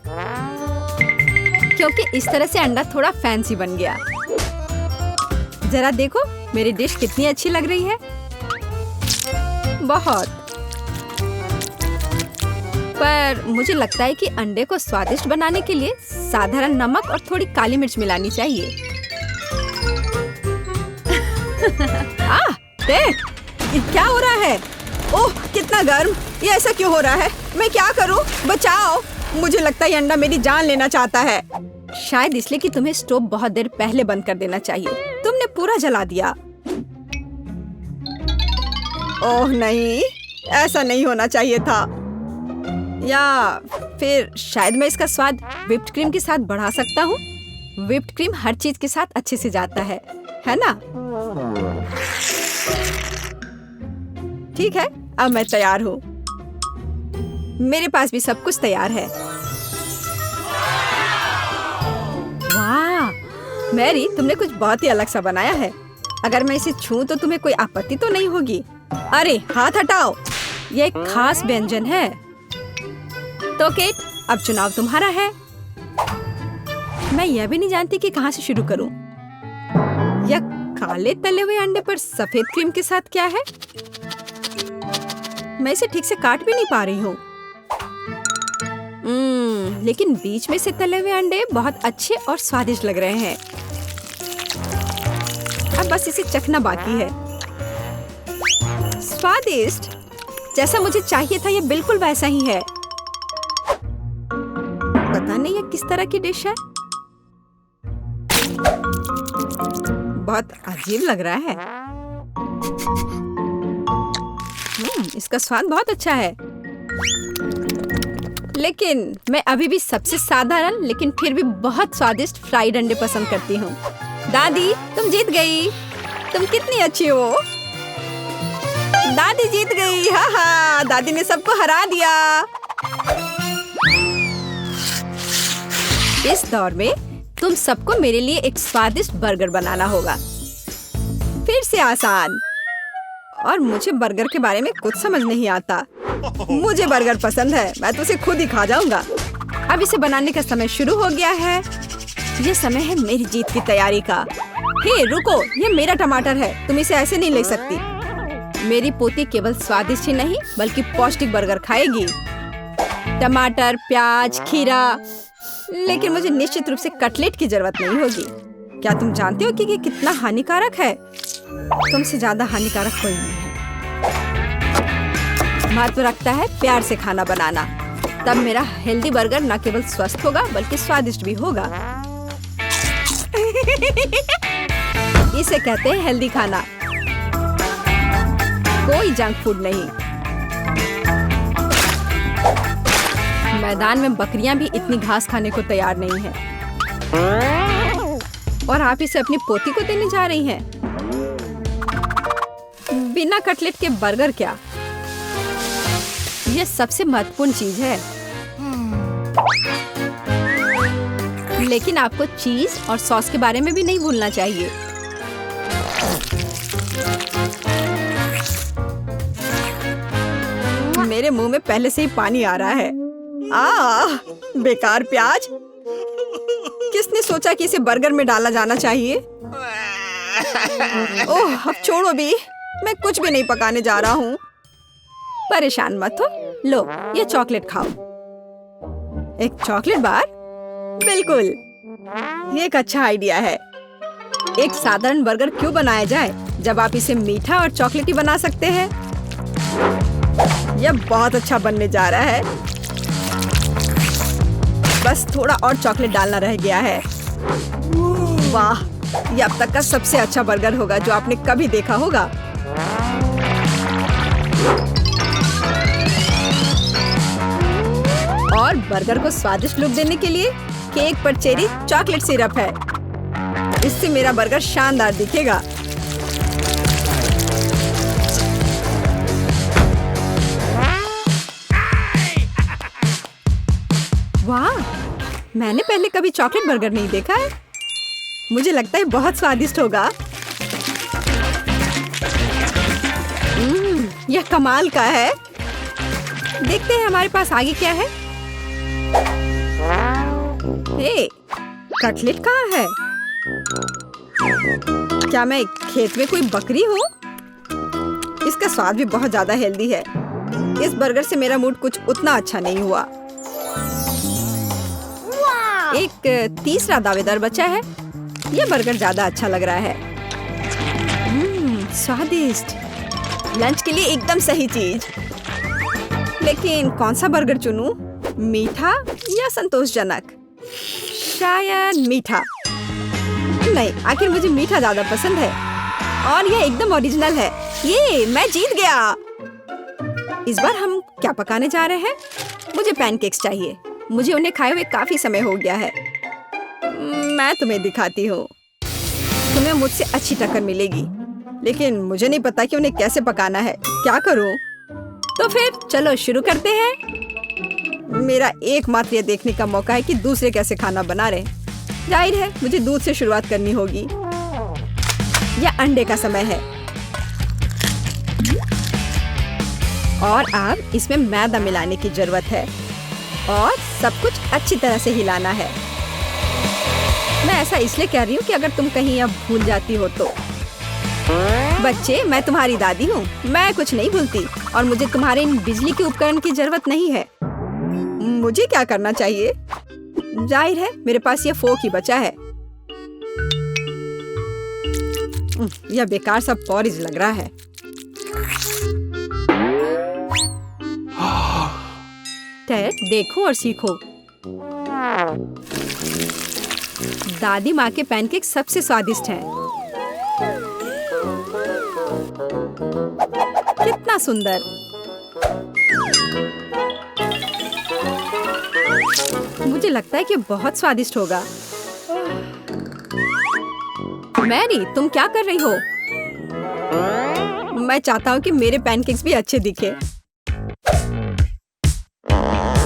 क्योंकि इस तरह से अंडा थोड़ा फैंसी बन गया। जरा देखो मेरी डिश कितनी अच्छी लग रही है। बहुत। पर मुझे लगता है कि अंडे को स्वादिष्ट बनाने के लिए साधारण नमक और थोड़ी काली मिर्च मिलानी चाहिए। देख, ये क्या हो रहा है? ओह, कितना गर्म! ये ऐसा क्यों हो रहा है? मैं क्या करूं? बचाओ! मुझे लगता है ये अंडा मेरी जान लेना चाहता है। शायद इसलिए कि तुम्हें स्टोव बहुत देर पहले बंद कर देना चाहिए। तुमने पूरा जला दिया। ओह नहीं, ऐसा नहीं होना चाहिए था। या फिर शायद मैं इसका स्वाद व्हिप्ड क्रीम के साथ बढ़ा सकता हूँ। व्हिप्ड क्रीम हर चीज के साथ अच्छे से जाता है ना? ठीक है, अब मैं तैयार हूँ। मेरे पास भी सब कुछ तैयार है। वाह, मैरी, तुमने कुछ बहुत ही अलग सा बनाया है। अगर मैं इसे छूं तो तुम्हें कोई आपत्ति तो नहीं होगी? अरे हाथ हटाओ, यह एक खास व्यंजन है। तो केट, अब चुनाव तुम्हारा है। मैं यह भी नहीं जानती कि कहाँ से शुरू करूं। यह काले तले हुए अंडे पर सफेद क्रीम के साथ क्या है? मैं इसे ठीक से काट भी नहीं पा रही हूँ। लेकिन बीच में से तले हुए अंडे बहुत अच्छे और स्वादिष्ट लग रहे हैं। अब बस इसे चखना बाकी है। स्वादिष्ट, जैसा मुझे चाहिए था, यह बिल्कुल वैसा ही है। पता नहीं यह किस तरह की डिश है। बहुत अजीब लग रहा है। इसका स्वाद बहुत अच्छा है। लेकिन मैं अभी भी सबसे साधारण लेकिन फिर भी बहुत स्वादिष्ट फ्राइड अंडे पसंद करती हूँ। दादी, तुम जीत गई। तुम कितनी अच्छी हो। दादी जीत गई। हा, दादी ने सबको हरा दिया। इस दौर में तुम सबको मेरे लिए एक स्वादिष्ट बर्गर बनाना होगा। फिर से आसान। और मुझे बर्गर के बारे में कुछ समझ नहीं आता। मुझे बर्गर पसंद है, मैं तो उसे खुद ही खा जाऊंगा। अब इसे बनाने का समय शुरू हो गया है। ये समय है मेरी जीत की तैयारी का। हे रुको, ये मेरा टमाटर है, तुम इसे ऐसे नहीं ले सकती। मेरी पोती केवल स्वादिष्ट ही नहीं बल्कि पौष्टिक बर्गर खाएगी। टमाटर, प्याज, खीरा, लेकिन मुझे निश्चित रूप से कटलेट की जरूरत नहीं होगी। क्या तुम जानते हो कि ये कितना हानिकारक है? तुमसे ज्यादा हानिकारक कोई नहीं है। महत्व रखता है प्यार से खाना बनाना, तब मेरा हेल्दी बर्गर न केवल स्वस्थ होगा बल्कि स्वादिष्ट भी होगा। इसे कहते हैं हेल्दी खाना, कोई जंक फूड नहीं। मैदान में बकरियां भी इतनी घास खाने को तैयार नहीं है, और आप इसे अपनी पोती को देने जा रही हैं। बिना कटलेट के बर्गर क्या? यह सबसे महत्वपूर्ण चीज है। लेकिन आपको चीज और सॉस के बारे में भी नहीं भूलना चाहिए। मेरे मुंह में पहले से ही पानी आ रहा है। बेकार प्याज, किसने सोचा कि इसे बर्गर में डाला जाना चाहिए? ओह, अब छोड़ो भी, मैं कुछ भी नहीं पकाने जा रहा हूँ। परेशान मत हो, लो ये चॉकलेट खाओ। एक चॉकलेट बार? बिल्कुल, ये एक अच्छा आइडिया है। एक साधारण बर्गर क्यों बनाया जाए जब आप इसे मीठा और चॉकलेटी बना सकते हैं? यह बहुत अच्छा बनने जा रहा है। बस थोड़ा और चॉकलेट डालना रह गया है। वाह, यह अब तक का सबसे अच्छा बर्गर होगा जो आपने कभी देखा होगा। और बर्गर को स्वादिष्ट लुक देने के लिए केक पर चेरी चॉकलेट सिरप है। इससे मेरा बर्गर शानदार दिखेगा। वाह, मैंने पहले कभी चॉकलेट बर्गर नहीं देखा है। मुझे लगता है बहुत स्वादिष्ट होगा। यह कमाल का है। देखते हैं हमारे पास आगे क्या है। हे, कटलेट कहाँ है? क्या मैं खेत में कोई बकरी हूँ? इसका स्वाद भी बहुत ज्यादा हेल्दी है। इस बर्गर से मेरा मूड कुछ उतना अच्छा नहीं हुआ। एक तीसरा दावेदार बचा है। यह बर्गर ज्यादा अच्छा लग रहा है। स्वादिष्ट, लंच के लिए एकदम सही चीज। लेकिन कौन सा बर्गर चुनूं? मीठा या संतोषजनक? शायद मीठा। नहीं, आखिर मुझे मीठा ज्यादा पसंद है, और यह एकदम ओरिजिनल है। ये मैं जीत गया। इस बार हम क्या पकाने जा रहे हैं? मुझे पैनकेक्स चाहिए। मुझे उन्हें खाए हुए काफी समय हो गया है। मैं तुम्हें दिखाती हूँ। तुम्हें मुझसे अच्छी टक्कर मिलेगी, लेकिन मुझे नहीं पता कि उन्हें कैसे पकाना है। क्या करूँ? तो फिर चलो शुरू करते हैं। मेरा एकमात्र यह देखने का मौका है कि दूसरे कैसे खाना बना रहे। जाहिर है मुझे दूध से शुरुआत करनी होगी। यह अंडे का समय है, और अब इसमें मैदा मिलाने की जरूरत है, और सब कुछ अच्छी तरह से हिलाना है। मैं ऐसा इसलिए कह रही हूँ कि अगर तुम कहीं अब भूल जाती हो तो। बच्चे, मैं तुम्हारी दादी हूँ, मैं कुछ नहीं भूलती, और मुझे तुम्हारे इन बिजली के उपकरण की जरूरत नहीं है। मुझे क्या करना चाहिए? जाहिर है मेरे पास ये फोक ही बचा है। यह बेकार सा पॉरिज लग रहा है। टेड, देखो और सीखो। दादी माँ के पैनकेक सबसे स्वादिष्ट हैं। कितना सुंदर। मुझे लगता है कि बहुत स्वादिष्ट होगा। मैरी, तुम क्या कर रही हो? मैं चाहता हूँ कि मेरे पैनकेक्स भी अच्छे दिखे।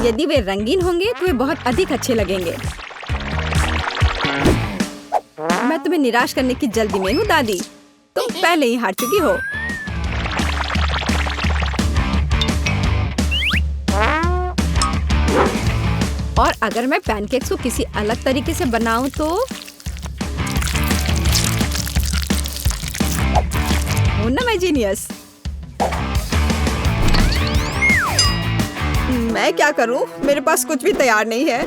यदि वे रंगीन होंगे तो वे बहुत अधिक अच्छे लगेंगे। मैं तुम्हें निराश करने की जल्दी में हूँ दादी, तुम पहले ही हार चुकी हो। और अगर मैं पैनकेक्स को किसी अलग तरीके से बनाऊं तो हूं ना मैं जीनियस। मैं क्या करूं? मेरे पास कुछ भी तैयार नहीं है।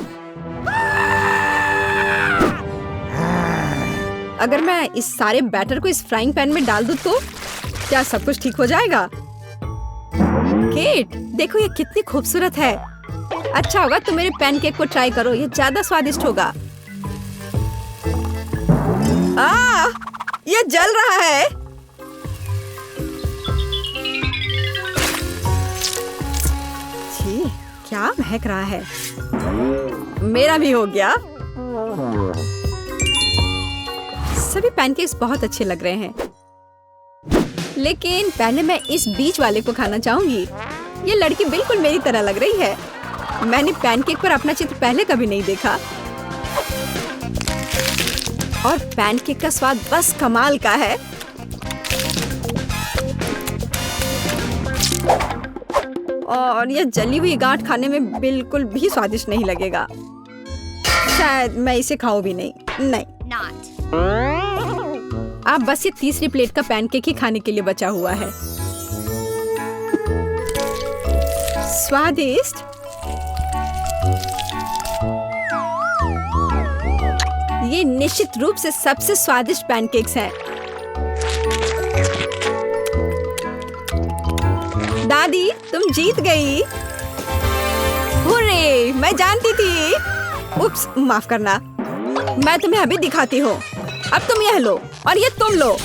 अगर मैं इस सारे बैटर को इस फ्राइंग पैन में डाल दूं तो क्या सब कुछ ठीक हो जाएगा? केट, देखो ये कितनी खूबसूरत है। अच्छा होगा तुम मेरे पैनकेक को ट्राई करो, ये ज्यादा स्वादिष्ट होगा। ये जल रहा है। छी, क्या महक रहा है। मेरा भी हो गया। सभी पैनकेक्स बहुत अच्छे लग रहे हैं, लेकिन पहले मैं इस बीच वाले को खाना चाहूंगी। ये लड़की बिल्कुल मेरी तरह लग रही है। मैंने पैनकेक पर अपना चित्र पहले कभी नहीं देखा और पैनकेक का स्वाद बस कमाल का है। और ये जली हुई गांठ खाने में बिल्कुल भी स्वादिष्ट नहीं लगेगा। शायद मैं इसे खाऊं भी नहीं। अब बस ये तीसरी प्लेट का पैनकेक ही खाने के लिए बचा हुआ है। स्वादिष्ट। ये निश्चित रूप से सबसे स्वादिष्ट पैनकेक्स हैं। दादी, तुम जीत गई। हुर्रे, मैं जानती थी। उप्स, माफ करना। मैं तुम्हें अभी दिखाती हूँ। अब तुम यह लो और ये तुम लो।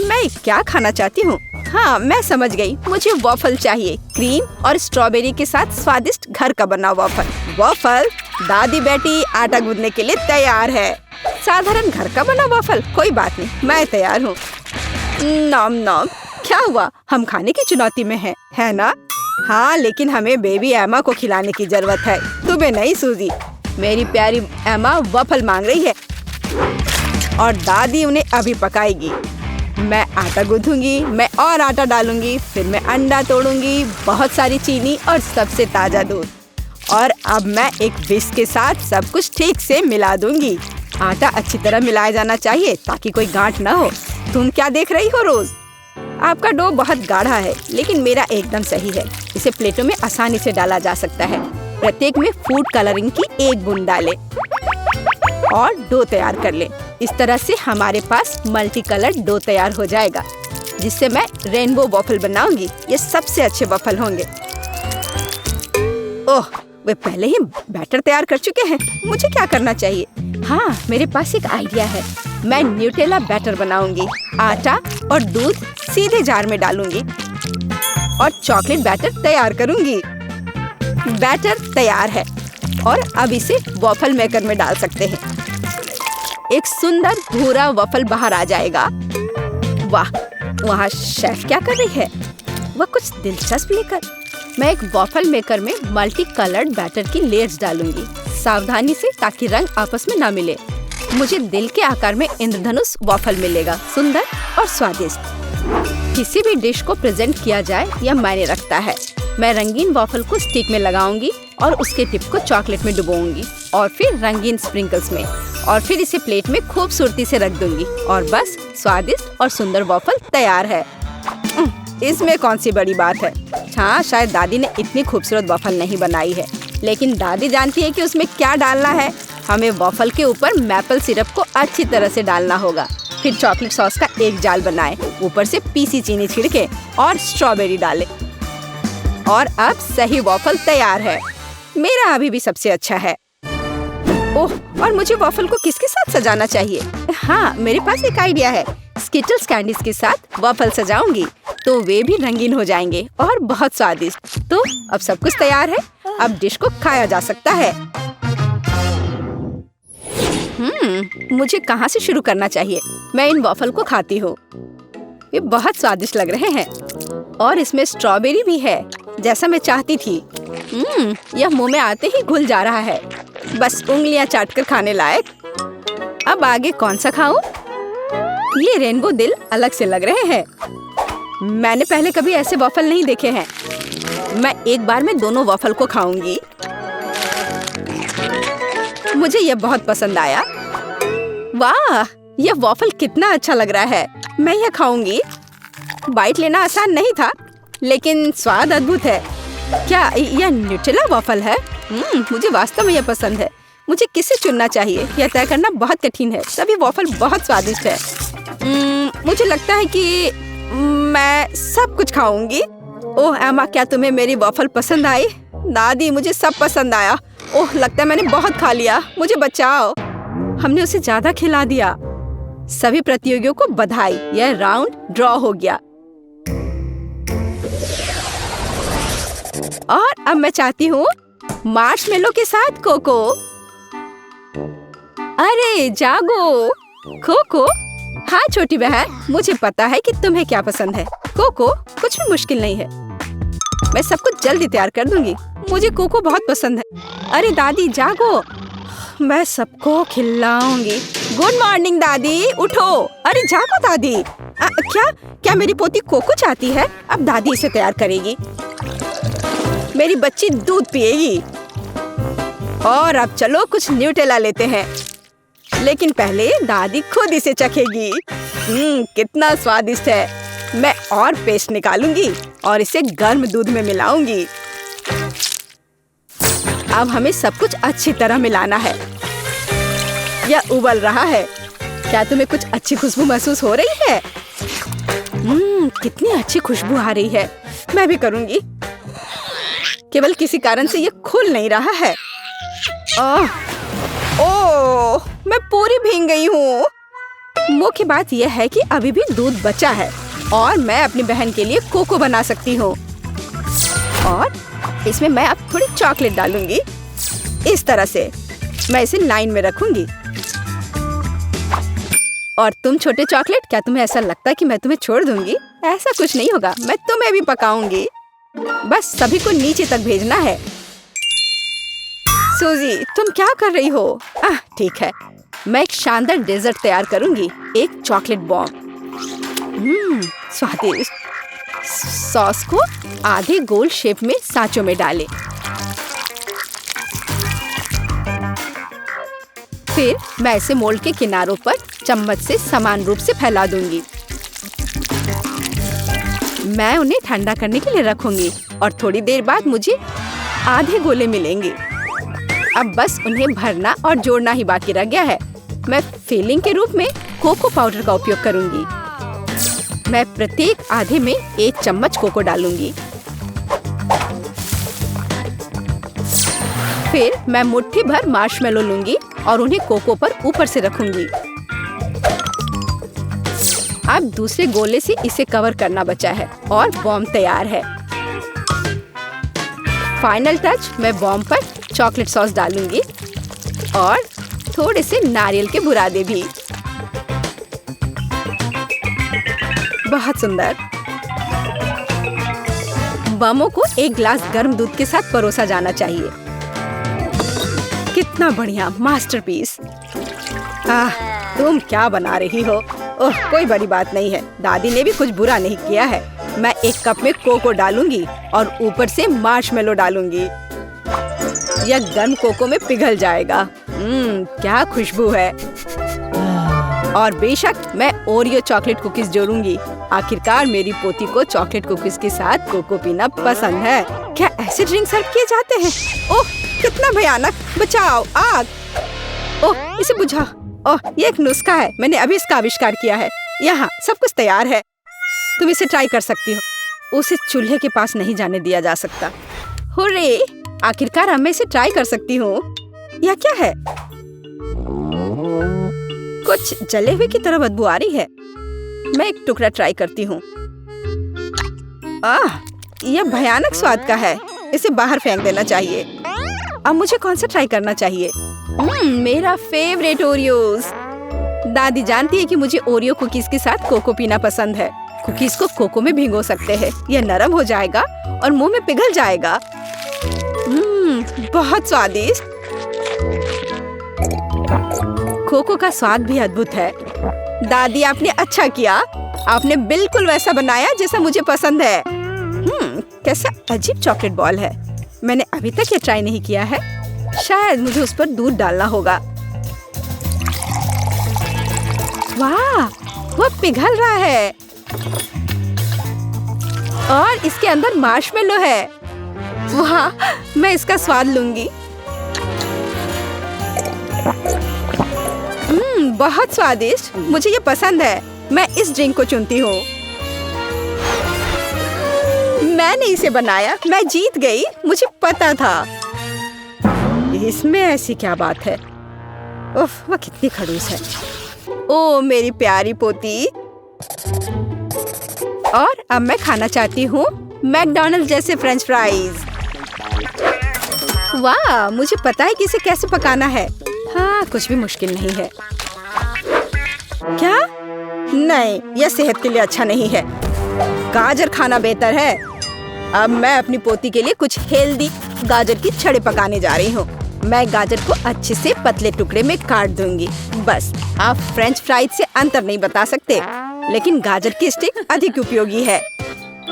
मैं क्या खाना चाहती हूँ? हाँ, मैं समझ गई। मुझे वॉफल चाहिए, क्रीम और स्ट्रॉबेरी के साथ स्वादिष्ट घर का बना वॉफल। वॉफल, दादी बेटी आटा गूंदने के लिए तैयार है। साधारण घर का बना वॉफल, कोई बात नहीं, मैं तैयार हूँ। नॉम नॉम। क्या हुआ? हम खाने की चुनौती में हैं, है ना? हाँ, लेकिन हमें बेबी एमा को खिलाने की जरूरत है, तुम्हें नहीं सूजी। मेरी प्यारी एमा वॉफल मांग रही है और दादी उन्हें अभी पकाएगी। मैं आटा गूंथूंगी, मैं और आटा डालूंगी, फिर मैं अंडा तोड़ूंगी, बहुत सारी चीनी और सबसे ताजा दूध। और अब मैं एक विस्क के साथ सब कुछ ठीक से मिला दूंगी। आटा अच्छी तरह मिलाया जाना चाहिए ताकि कोई गांठ न हो। तुम क्या देख रही हो रोज? आपका डो बहुत गाढ़ा है, लेकिन मेरा एकदम सही है। इसे प्लेटों में आसानी से डाला जा सकता है। प्रत्येक में फूड कलरिंग की एक बूंद डालें और डो तैयार कर लें। इस तरह से हमारे पास मल्टी कलर डो तैयार हो जाएगा, जिससे मैं रेनबो वॉफल बनाऊंगी। ये सबसे अच्छे वॉफल होंगे। ओह, वे पहले ही बैटर तैयार कर चुके हैं। मुझे क्या करना चाहिए? हाँ, मेरे पास एक आइडिया है। मैं न्यूटेला बैटर बनाऊंगी। आटा और दूध सीधे जार में डालूंगी और चॉकलेट बैटर तैयार करूंगी। बैटर तैयार है और अब इसे वॉफल मेकर में डाल सकते हैं। एक सुंदर भूरा वॉफल बाहर आ जाएगा। वाह, वहाँ शेफ क्या कर रही है? वह कुछ दिलचस्प लेकर। मैं एक वॉफल मेकर में मल्टी कलर्ड बैटर की लेयर्स डालूंगी, सावधानी से, ताकि रंग आपस में ना मिले। मुझे दिल के आकार में इंद्रधनुष वॉफल मिलेगा, सुंदर और स्वादिष्ट। किसी भी डिश को प्रेजेंट किया जाए यह मायने रखता है। मैं रंगीन वॉफल को स्टिक में लगाऊंगी और उसके टिप को चॉकलेट में डुबोऊंगी और फिर रंगीन स्प्रिंकल्स में, और फिर इसे प्लेट में खूबसूरती से रख दूंगी और बस स्वादिष्ट और सुंदर वॉफल तैयार है। इसमें कौन सी बड़ी बात है? हाँ, शायद दादी ने इतनी खूबसूरत वॉफल नहीं बनाई है, लेकिन दादी जानती है कि उसमें क्या डालना है। हमें वॉफल के ऊपर मैपल सिरप को अच्छी तरह से डालना होगा, फिर चॉकलेट सॉस का एक जाल बनाएं, ऊपर से पीसी चीनी छिड़के और स्ट्रॉबेरी डालें। और अब सही वॉफल तैयार है। मेरा अभी भी सबसे अच्छा है। ओह, और मुझे वॉफल को किसके साथ सजाना चाहिए? हाँ, मेरे पास एक आइडिया है। स्किटल्स कैंडीज के साथ वॉफल सजाऊंगी तो वे भी रंगीन हो जाएंगे और बहुत स्वादिष्ट। तो अब सब कुछ तैयार है। अब डिश को खाया जा सकता है। मुझे कहाँ से शुरू करना चाहिए? मैं इन वॉफल को खाती हूँ। ये बहुत स्वादिष्ट लग रहे हैं और इसमें स्ट्रॉबेरी भी है, जैसा मैं चाहती थी। यह मुंह में आते ही घुल जा रहा है, बस उंगलियां चाटकर खाने लायक। अब आगे कौन सा खाऊं? ये रेनबो दिल अलग से लग रहे हैं। मैंने पहले कभी ऐसे वॉफल नहीं देखे हैं। मैं एक बार में दोनों वॉफल को खाऊंगी। मुझे यह बहुत पसंद आया। वाह, यह वॉफल कितना अच्छा लग रहा है। मैं यह खाऊंगी। बाइट लेना आसान नहीं था, लेकिन स्वाद अद्भुत है। क्या यह न्यूट्रेला वॉफल है? मुझे वास्तव में यह पसंद है। मुझे किसे चुनना चाहिए, यह तय करना बहुत कठिन है। सभी वॉफल बहुत स्वादिष्ट है। मुझे लगता है कि मैं सब कुछ खाऊंगी। ओह एमा, क्या तुम्हें मेरी वॉफल पसंद आई? दादी, मुझे सब पसंद आया। ओह, लगता है मैंने बहुत खा लिया। मुझे बचाओ। हमने उसे ज्यादा खिला दिया। सभी प्रतियोगियों को बधाई। यह राउंड ड्रॉ हो गया। और अब मैं चाहती हूँ मार्शमेलो के साथ कोको। अरे जागो कोको। हाँ छोटी बहन, मुझे पता है कि तुम्हें क्या पसंद है। कोको कुछ भी मुश्किल नहीं है। मैं सब कुछ जल्दी तैयार कर दूंगी। मुझे कोको बहुत पसंद है। अरे दादी जागो, मैं सबको खिलाऊंगी। गुड मॉर्निंग दादी, उठो। अरे जागो दादी। क्या मेरी पोती कोको चाहती है? अब दादी इसे तैयार करेगी। मेरी बच्ची दूध पिएगी। और अब चलो कुछ न्यूटेला लेते हैं, लेकिन पहले दादी खुद इसे चखेगी। कितना स्वादिष्ट है। मैं और पेस्ट निकालूंगी और इसे गर्म दूध में मिलाऊंगी। अब हमें सब कुछ अच्छी तरह मिलाना है। यह उबल रहा है। क्या तुम्हें कुछ अच्छी खुशबू महसूस हो रही है? कितनी अच्छी खुशबू आ रही है। मैं भी करूंगी। केवल किसी कारण से यह खुल नहीं रहा है। ओह, मैं पूरी भीग गई हूँ। मुख्य बात यह है कि अभी भी दूध बचा है और मैं अपनी बहन के लिए कोको बना सकती हूँ। और इसमें मैं अब थोड़ी चॉकलेट डालूंगी। इस तरह से मैं इसे लाइन में रखूंगी। और तुम छोटे चॉकलेट, क्या तुम्हें ऐसा लगता है कि मैं तुम्हें छोड़ दूंगी? ऐसा कुछ नहीं होगा। मैं तुम्हें भी पकाऊंगी। बस सभी को नीचे तक भेजना है। सूजी, तुम क्या कर रही हो? ठीक है, मैं एक शानदार डेजर्ट तैयार करूंगी। एक चॉकलेट बॉम्ब। स्वादिष्ट। सॉस को आधे गोल शेप में सांचों में डालें। फिर मैं इसे मोल्ड के किनारों पर चम्मच से समान रूप से फैला दूंगी। मैं उन्हें ठंडा करने के लिए रखूंगी और थोड़ी देर बाद मुझे आधे गोले मिलेंगे। अब बस उन्हें भरना और जोड़ना ही बाकी रह गया है। मैं फिलिंग के रूप में कोको पाउडर का उपयोग करूंगी। मैं प्रत्येक आधे में 1 चम्मच कोको डालूंगी। फिर मैं मुट्ठी भर मार्शमेलो लूंगी और उन्हें कोको पर ऊपर से रखूंगी। अब दूसरे गोले से इसे कवर करना बचा है और बॉम्ब तैयार है। फाइनल टच, मैं बॉम्ब पर चॉकलेट सॉस डालूंगी और थोड़े से नारियल के बुरादे भी। बहुत सुंदर। बमों को एक ग्लास गर्म दूध के साथ परोसा जाना चाहिए। कितना बढ़िया मास्टरपीस। तुम क्या बना रही हो? ओह, कोई बड़ी बात नहीं है। दादी ने भी कुछ बुरा नहीं किया है। मैं 1 कप में कोको डालूंगी और ऊपर से मार्शमेलो डालूंगी। यह गर्म कोको में पिघल जाएगा। क्या खुशबू है। और बेशक मैं ओरियो चॉकलेट कुकीज जोड़ूंगी। आखिरकार मेरी पोती को चॉकलेट कुकीज के साथ कोको पीना पसंद है। क्या ऐसे ड्रिंक सर्व किए जाते हैं? ओह, कितना भयानक। बचाओ, आग। ओह, इसे बुझा। ओह, ये एक नुस्खा है। मैंने अभी इसका आविष्कार किया है। यहाँ सब कुछ तैयार है। तुम इसे ट्राई कर सकती हो। उसे चूल्हे के पास नहीं जाने दिया जा सकता। हुर्रे, आखिरकार अब मैं इसे ट्राई कर सकती हूँ। यह क्या है? कुछ जले हुए की तरह बदबू आ रही है। मैं एक टुकड़ा ट्राई करती हूँ। यह भयानक स्वाद का है। इसे बाहर फेंक देना चाहिए। अब मुझे कौन सा ट्राई करना चाहिए? मेरा फेवरेट ओरियोज। दादी जानती है कि मुझे ओरियो कुकीज के साथ कोको पीना पसंद है। कुकीज को कोको में भिगो सकते हैं। यह नरम हो जाएगा और मुंह में पिघल जाएगा। बहुत स्वादिष्ट। कोको का स्वाद भी अद्भुत है। दादी, आपने अच्छा किया। आपने बिल्कुल वैसा बनाया जैसा मुझे पसंद है। कैसा अजीब चॉकलेट बॉल है। मैंने अभी तक ये ट्राई नहीं किया है। शायद मुझे उस पर दूध डालना होगा। वाह, वह पिघल रहा है और इसके अंदर मार्शमेलो है। वाह, मैं इसका स्वाद लूंगी। बहुत स्वादिष्ट, मुझे ये पसंद है। मैं इस ड्रिंक को चुनती हूँ। मैंने इसे बनाया, मैं जीत गई, मुझे पता था। इसमें ऐसी क्या बात है? उफ, वह कितनी खड़ूस है। ओ मेरी प्यारी पोती। और अब मैं खाना चाहती हूँ मैकडॉनल्ड्स जैसे फ्रेंच फ्राइज। वाह, मुझे पता है कि इसे कैसे पकाना है। हाँ, कुछ भी मुश्किल नहीं है। क्या? नहीं, यह सेहत के लिए अच्छा नहीं है। गाजर खाना बेहतर है। अब मैं अपनी पोती के लिए कुछ हेल्दी गाजर की छड़े पकाने जा रही हूँ। मैं गाजर को अच्छे से पतले टुकड़े में काट दूंगी। बस, आप फ्रेंच फ्राइज से अंतर नहीं बता सकते, लेकिन गाजर की स्टिक अधिक उपयोगी है।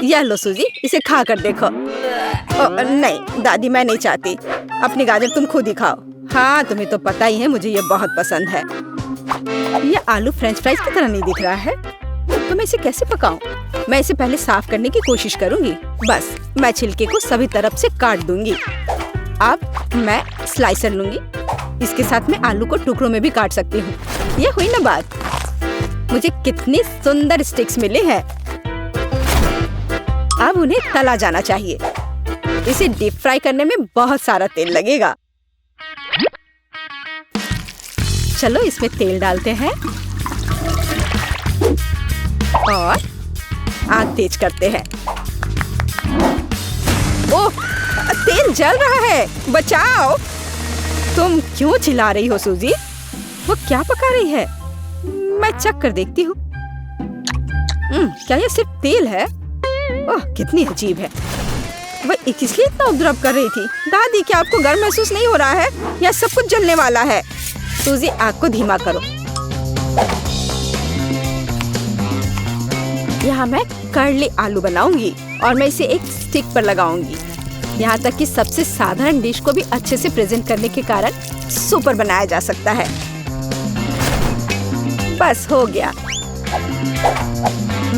यह लो सूजी, इसे खा कर देखो। नहीं दादी, मैं नहीं चाहती। अपनी गाजर तुम खुद ही खाओ। हाँ, तुम्हें तो पता ही है मुझे ये बहुत पसंद है। ये आलू फ्रेंच फ्राइज की तरह नहीं दिख रहा है, तो मैं इसे कैसे पकाऊं? मैं इसे पहले साफ करने की कोशिश करूंगी। बस, मैं छिलके को सभी तरफ से काट दूंगी। अब मैं स्लाइसर लूंगी। इसके साथ मैं आलू को टुकड़ों में भी काट सकती हूँ। ये हुई ना बात। मुझे कितनी सुंदर स्टिक्स मिले हैं। अब उन्हें तला जाना चाहिए। इसे डीप फ्राई करने में बहुत सारा तेल लगेगा। चलो इसमें तेल डालते हैं और आग तेज करते हैं। ओह, तेल जल रहा है, बचाओ। तुम क्यों चिल्ला रही हो सूजी? वो क्या पका रही है? मैं चख कर देखती हूँ। क्या ये सिर्फ तेल है? ओह, कितनी अजीब है। वह इसलिए इतना उपद्रव कर रही थी। दादी, क्या आपको गर्म महसूस नहीं हो रहा है? या सब कुछ जलने वाला है? सूजी, आग को धीमा करो। यहाँ मैं कर्ली आलू बनाऊंगी और मैं इसे एक स्टिक पर लगाऊंगी। यहाँ तक कि सबसे साधारण डिश को भी अच्छे से प्रेजेंट करने के कारण सुपर बनाया जा सकता है। बस हो गया।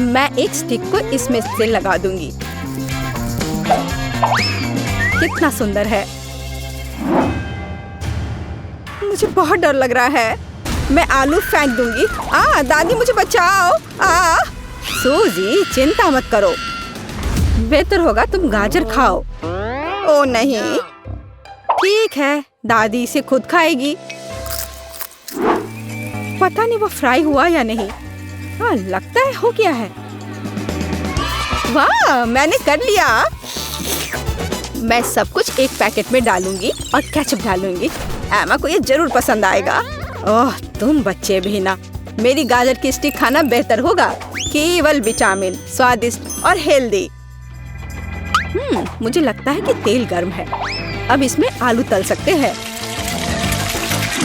मैं एक स्टिक को इसमें से लगा दूंगी। कितना सुंदर है। मुझे बहुत डर लग रहा है। मैं आलू फेंक दूंगी। दादी, मुझे बचाओ। सूजी, चिंता मत करो। बेहतर होगा तुम गाजर खाओ। ओ नहीं, ठीक है, दादी इसे खुद खाएगी। पता नहीं वो फ्राई हुआ या नहीं। हाँ, लगता है हो गया है। वाह, मैंने कर लिया। मैं सब कुछ एक पैकेट में डालूंगी और केचप डालूंगी। एमा को ये जरूर पसंद आएगा। ओह, तुम बच्चे भी ना। मेरी गाजर की स्टिक खाना बेहतर होगा। केवल विटामिन, स्वादिष्ट और हेल्दी। मुझे लगता है कि तेल गर्म है। अब इसमें आलू तल सकते हैं।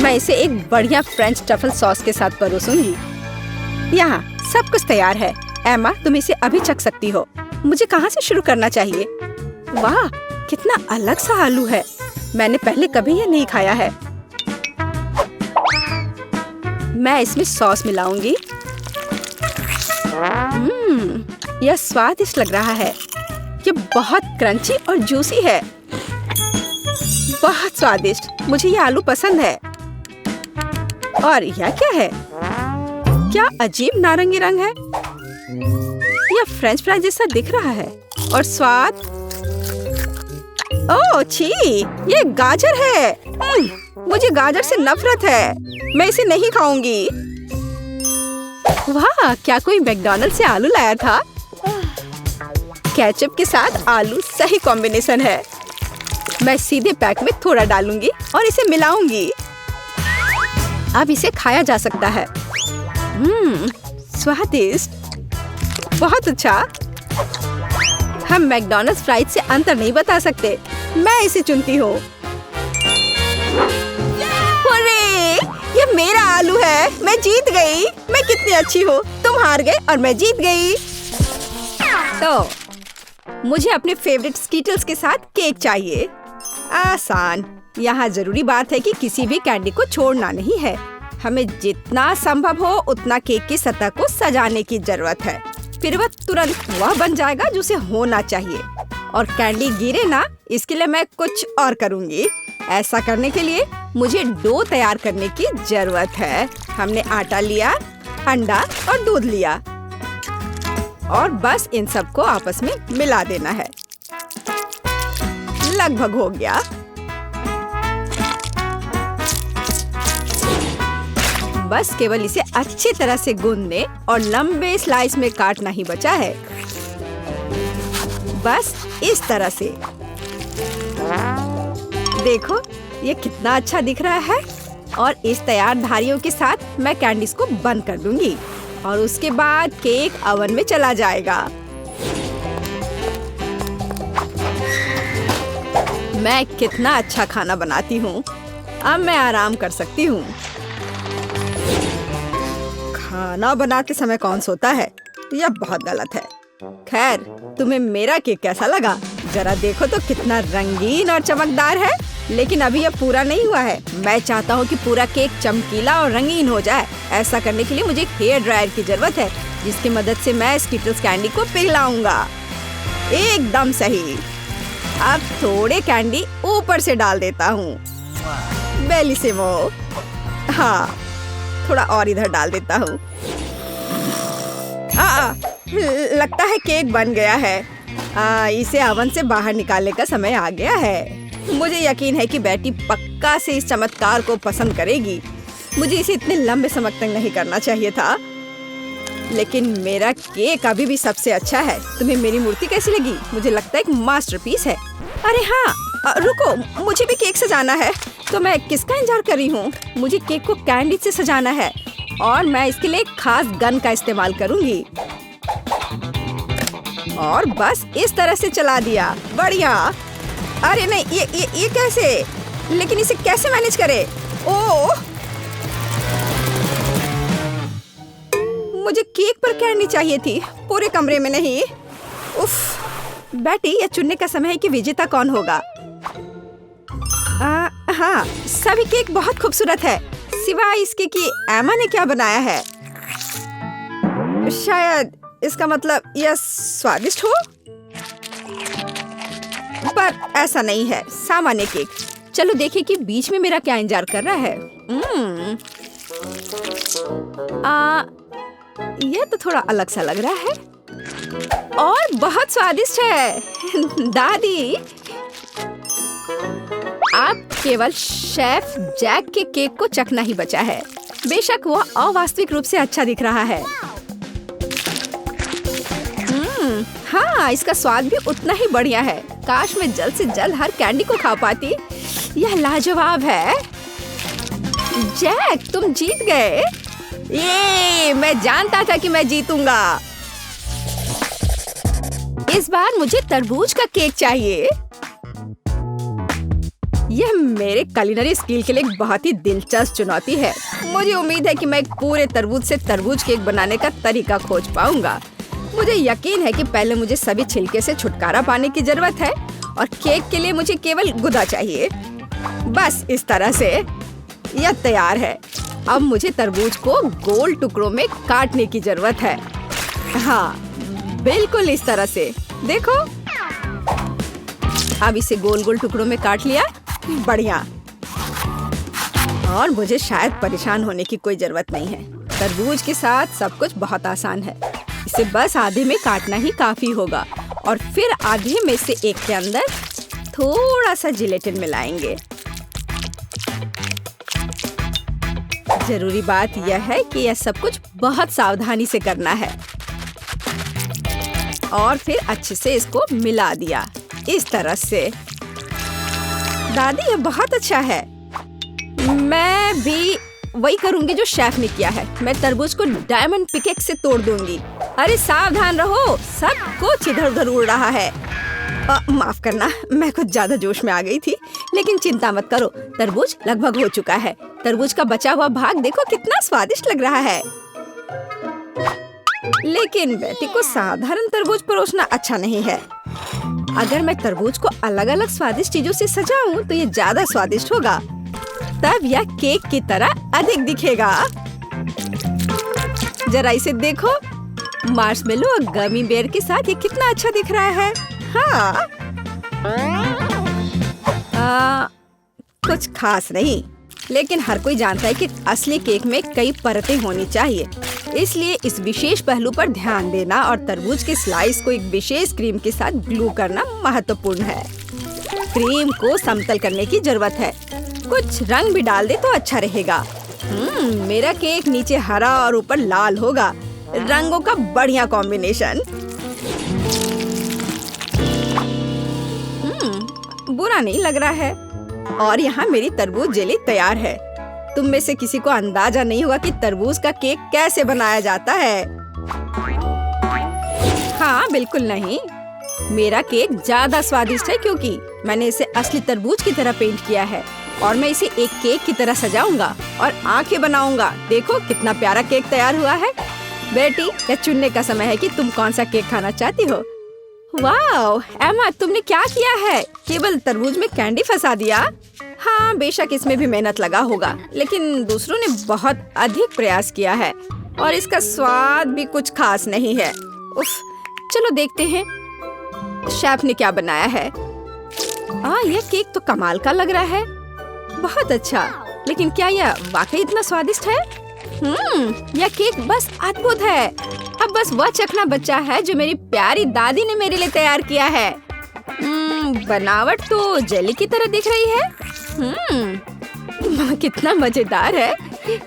मैं इसे एक बढ़िया फ्रेंच ट्रफल सॉस के साथ परोसूंगी। यहाँ सब कुछ तैयार है। एमा, तुम इसे अभी चख सकती हो। मुझे कहाँ से शुरू करना चाहिए? वाह, कितना अलग सा आलू है। मैंने पहले कभी ये नहीं खाया है। मैं इसमें सॉस मिलाऊंगी। यह स्वादिष्ट लग रहा है। ये बहुत क्रंची और जूसी है। बहुत स्वादिष्ट। मुझे ये आलू पसंद है। और यह क्या है? क्या अजीब नारंगी रंग है। यह फ्रेंच फ्राई जैसा दिख रहा है। और स्वाद, ओह छी, ये गाजर है। मुझे गाजर से नफरत है। मैं इसे नहीं खाऊंगी। वाह, क्या कोई मैकडॉनल्ड्स से आलू लाया था? केचप के साथ आलू सही कॉम्बिनेशन है। मैं सीधे पैक में थोड़ा डालूंगी और इसे मिलाऊंगी। अब इसे खाया जा सकता है। स्वादिष्ट, बहुत अच्छा। हम मैकडॉनल्ड्स फ्राइज से अंतर नहीं बता सकते। मैं इसे चुनती हूँ। ये मेरा आलू है। मैं जीत गई। मैं कितनी अच्छी हूँ। तुम हार गए और मैं जीत गई। तो मुझे अपने फेवरेट स्कीटल्स के साथ केक चाहिए। आसान। यहाँ जरूरी बात है कि किसी भी कैंडी को छोड़ना नहीं है। हमें जितना संभव हो उतना केक की सतह को सजाने की जरूरत है। फिर वह तुरंत वह बन जाएगा जो उसे होना चाहिए। और कैंडी गिरे ना, इसके लिए मैं कुछ और करूँगी। ऐसा करने के लिए मुझे डो तैयार करने की जरूरत है। हमने आटा लिया, अंडा और दूध लिया और बस इन सबको आपस में मिला देना है। लगभग हो गया। बस केवल इसे अच्छी तरह से गूंदने और लंबे स्लाइस में काटना ही बचा है। बस इस तरह से। देखो ये कितना अच्छा दिख रहा है। और इस तैयार धारियों के साथ मैं कैंडीज को बंद कर दूंगी और उसके बाद केक ओवन में चला जाएगा। मैं कितना अच्छा खाना बनाती हूँ। अब मैं आराम कर सकती हूँ। खाना बनाते समय कौन सोता है? यह बहुत गलत है। खैर, तुम्हें मेरा केक कैसा लगा? जरा देखो तो कितना रंगीन और चमकदार है। लेकिन अभी यह पूरा नहीं हुआ है। मैं चाहता हूँ कि पूरा केक चमकीला और रंगीन हो जाए। ऐसा करने के लिए मुझे एक हेयर ड्रायर की जरूरत है, जिसकी मदद से मैं स्किटल्स कैंडी को पिघलाऊंगा। एकदम सही। अब थोड़े कैंडी ऊपर से डाल देता हूँ। बेलिसिमो। हाँ, थोड़ा और इधर डाल देता हूँ। लगता है केक बन गया है। इसे ओवन से बाहर निकालने का समय आ गया है। मुझे यकीन है कि बेटी पक्का से इस चमत्कार को पसंद करेगी। मुझे इसे इतने लंबे समय तक नहीं करना चाहिए था, लेकिन मेरा केक अभी भी सबसे अच्छा है। तुम्हें मेरी मूर्ति कैसी लगी? मुझे लगता है एक मास्टरपीस है। अरे हाँ, रुको, मुझे भी केक सजाना है। तो मैं किसका इंतजार कर रही हूँ? मुझे केक को कैंडी से सजाना है और मैं इसके लिए एक खास गन का इस्तेमाल करूँगी। और बस इस तरह से चला दिया। बढ़िया। अरे नहीं, ये कैसे? लेकिन इसे कैसे मैनेज करे? ओह, मुझे केक पर कैंडी चाहिए थी, पूरे कमरे में नहीं। उफ, बेटी, यह चुनने का समय है कि विजेता कौन होगा। हाँ, सभी केक बहुत खूबसूरत है, सिवाय इसके कि एमा ने क्या बनाया है। शायद इसका मतलब यह स्वादिष्ट हो, पर ऐसा नहीं है। सामान्य केक। चलो देखें कि बीच में मेरा क्या इंतजार कर रहा है। यह तो थोड़ा अलग सा लग रहा है और बहुत स्वादिष्ट है। दादी, आप केवल शेफ जैक के केक को चखना ही बचा है। बेशक वह अवास्तविक रूप से अच्छा दिख रहा है। हाँ, इसका स्वाद भी उतना ही बढ़िया है। काश मैं जल्द से जल्द हर कैंडी को खा पाती। यह लाजवाब है। जैक, तुम जीत गए। ये मैं जानता था कि मैं जीतूंगा। इस बार मुझे तरबूज का केक चाहिए। यह मेरे कुलिनरी स्किल के लिए एक बहुत ही दिलचस्प चुनौती है। मुझे उम्मीद है कि मैं एक पूरे तरबूज से तरबूज केक बनाने का तरीका खोज पाऊंगा। मुझे यकीन है कि पहले मुझे सभी छिलके से छुटकारा पाने की जरूरत है और केक के लिए मुझे केवल गुदा चाहिए। बस इस तरह से यह तैयार है। अब मुझे तरबूज को गोल टुकड़ों में काटने की जरूरत है। हाँ, बिल्कुल इस तरह से। देखो, अब इसे गोल गोल टुकड़ों में काट लिया। बढ़िया। और मुझे शायद परेशान होने की कोई जरूरत नहीं है। तरबूज के साथ सब कुछ बहुत आसान है। इसे बस आधे में काटना ही काफी होगा और फिर आधे में से एक के अंदर थोड़ा सा जिलेटिन मिलाएंगे। जरूरी बात यह है कि यह सब कुछ बहुत सावधानी से करना है। और फिर अच्छे से इसको मिला दिया इस तरह से। दादी, यह बहुत अच्छा है। मैं भी वही करूंगी जो शेफ ने किया है। मैं तरबूज को डायमंड पिकेक्स से तोड़ दूंगी। अरे सावधान रहो, सब कुछ इधर उधर उड़ रहा है। माफ करना, मैं कुछ ज्यादा जोश में आ गई थी। लेकिन चिंता मत करो, तरबूज लगभग हो चुका है। तरबूज का बचा हुआ भाग देखो कितना स्वादिष्ट लग रहा है। लेकिन बेटी को साधारण तरबूज परोसना अच्छा नहीं है। अगर मैं तरबूज को अलग अलग स्वादिष्ट चीजों से सजाऊं तो ये ज्यादा स्वादिष्ट होगा। तब यह केक की तरह अधिक दिखेगा। जरा इसे देखो, मार्शमेलो और गमी बेयर के साथ ये कितना अच्छा दिख रहा है। हाँ, कुछ खास नहीं, लेकिन हर कोई जानता है कि असली केक में कई परतें होनी चाहिए, इसलिए इस विशेष पहलू पर ध्यान देना और तरबूज के स्लाइस को एक विशेष क्रीम के साथ ग्लू करना महत्वपूर्ण है। क्रीम को समतल करने की जरूरत है। कुछ रंग भी डाल दे तो अच्छा रहेगा। मेरा केक नीचे हरा और ऊपर लाल होगा। रंगों का बढ़िया कॉम्बिनेशन। बुरा नहीं लग रहा है। और यहाँ मेरी तरबूज जेली तैयार है। तुम में से किसी को अंदाजा नहीं होगा कि तरबूज का केक कैसे बनाया जाता है। हाँ, बिल्कुल नहीं। मेरा केक ज्यादा स्वादिष्ट है क्योंकि मैंने इसे असली तरबूज की तरह पेंट किया है और मैं इसे एक केक की तरह सजाऊंगा और आंखें बनाऊंगा। देखो कितना प्यारा केक तैयार हुआ है। बेटी, यह चुनने का समय है कि तुम कौन सा केक खाना चाहती हो। वाह एमा, तुमने क्या किया है? केवल तरबूज में कैंडी फंसा दिया। हाँ, बेशक इसमें भी मेहनत लगा होगा, लेकिन दूसरों ने बहुत अधिक प्रयास किया है और इसका स्वाद भी कुछ खास नहीं है। उफ, चलो देखते हैं शेफ ने क्या बनाया है। यह केक तो कमाल का लग रहा है। बहुत अच्छा, लेकिन क्या यह वाकई इतना स्वादिष्ट है? यह केक बस अद्भुत है। अब बस वह चखना बचा है जो मेरी प्यारी दादी ने मेरे लिए तैयार किया है। बनावट तो जेली की तरह दिख रही है। कितना मजेदार है।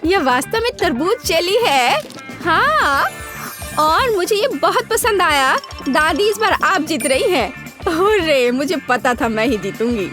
यह वास्तव में तरबूज जेली है। हाँ, और मुझे ये बहुत पसंद आया। दादी, इस बार आप जीत रही हैं। ओरे, मुझे पता था मैं ही जीतूंगी।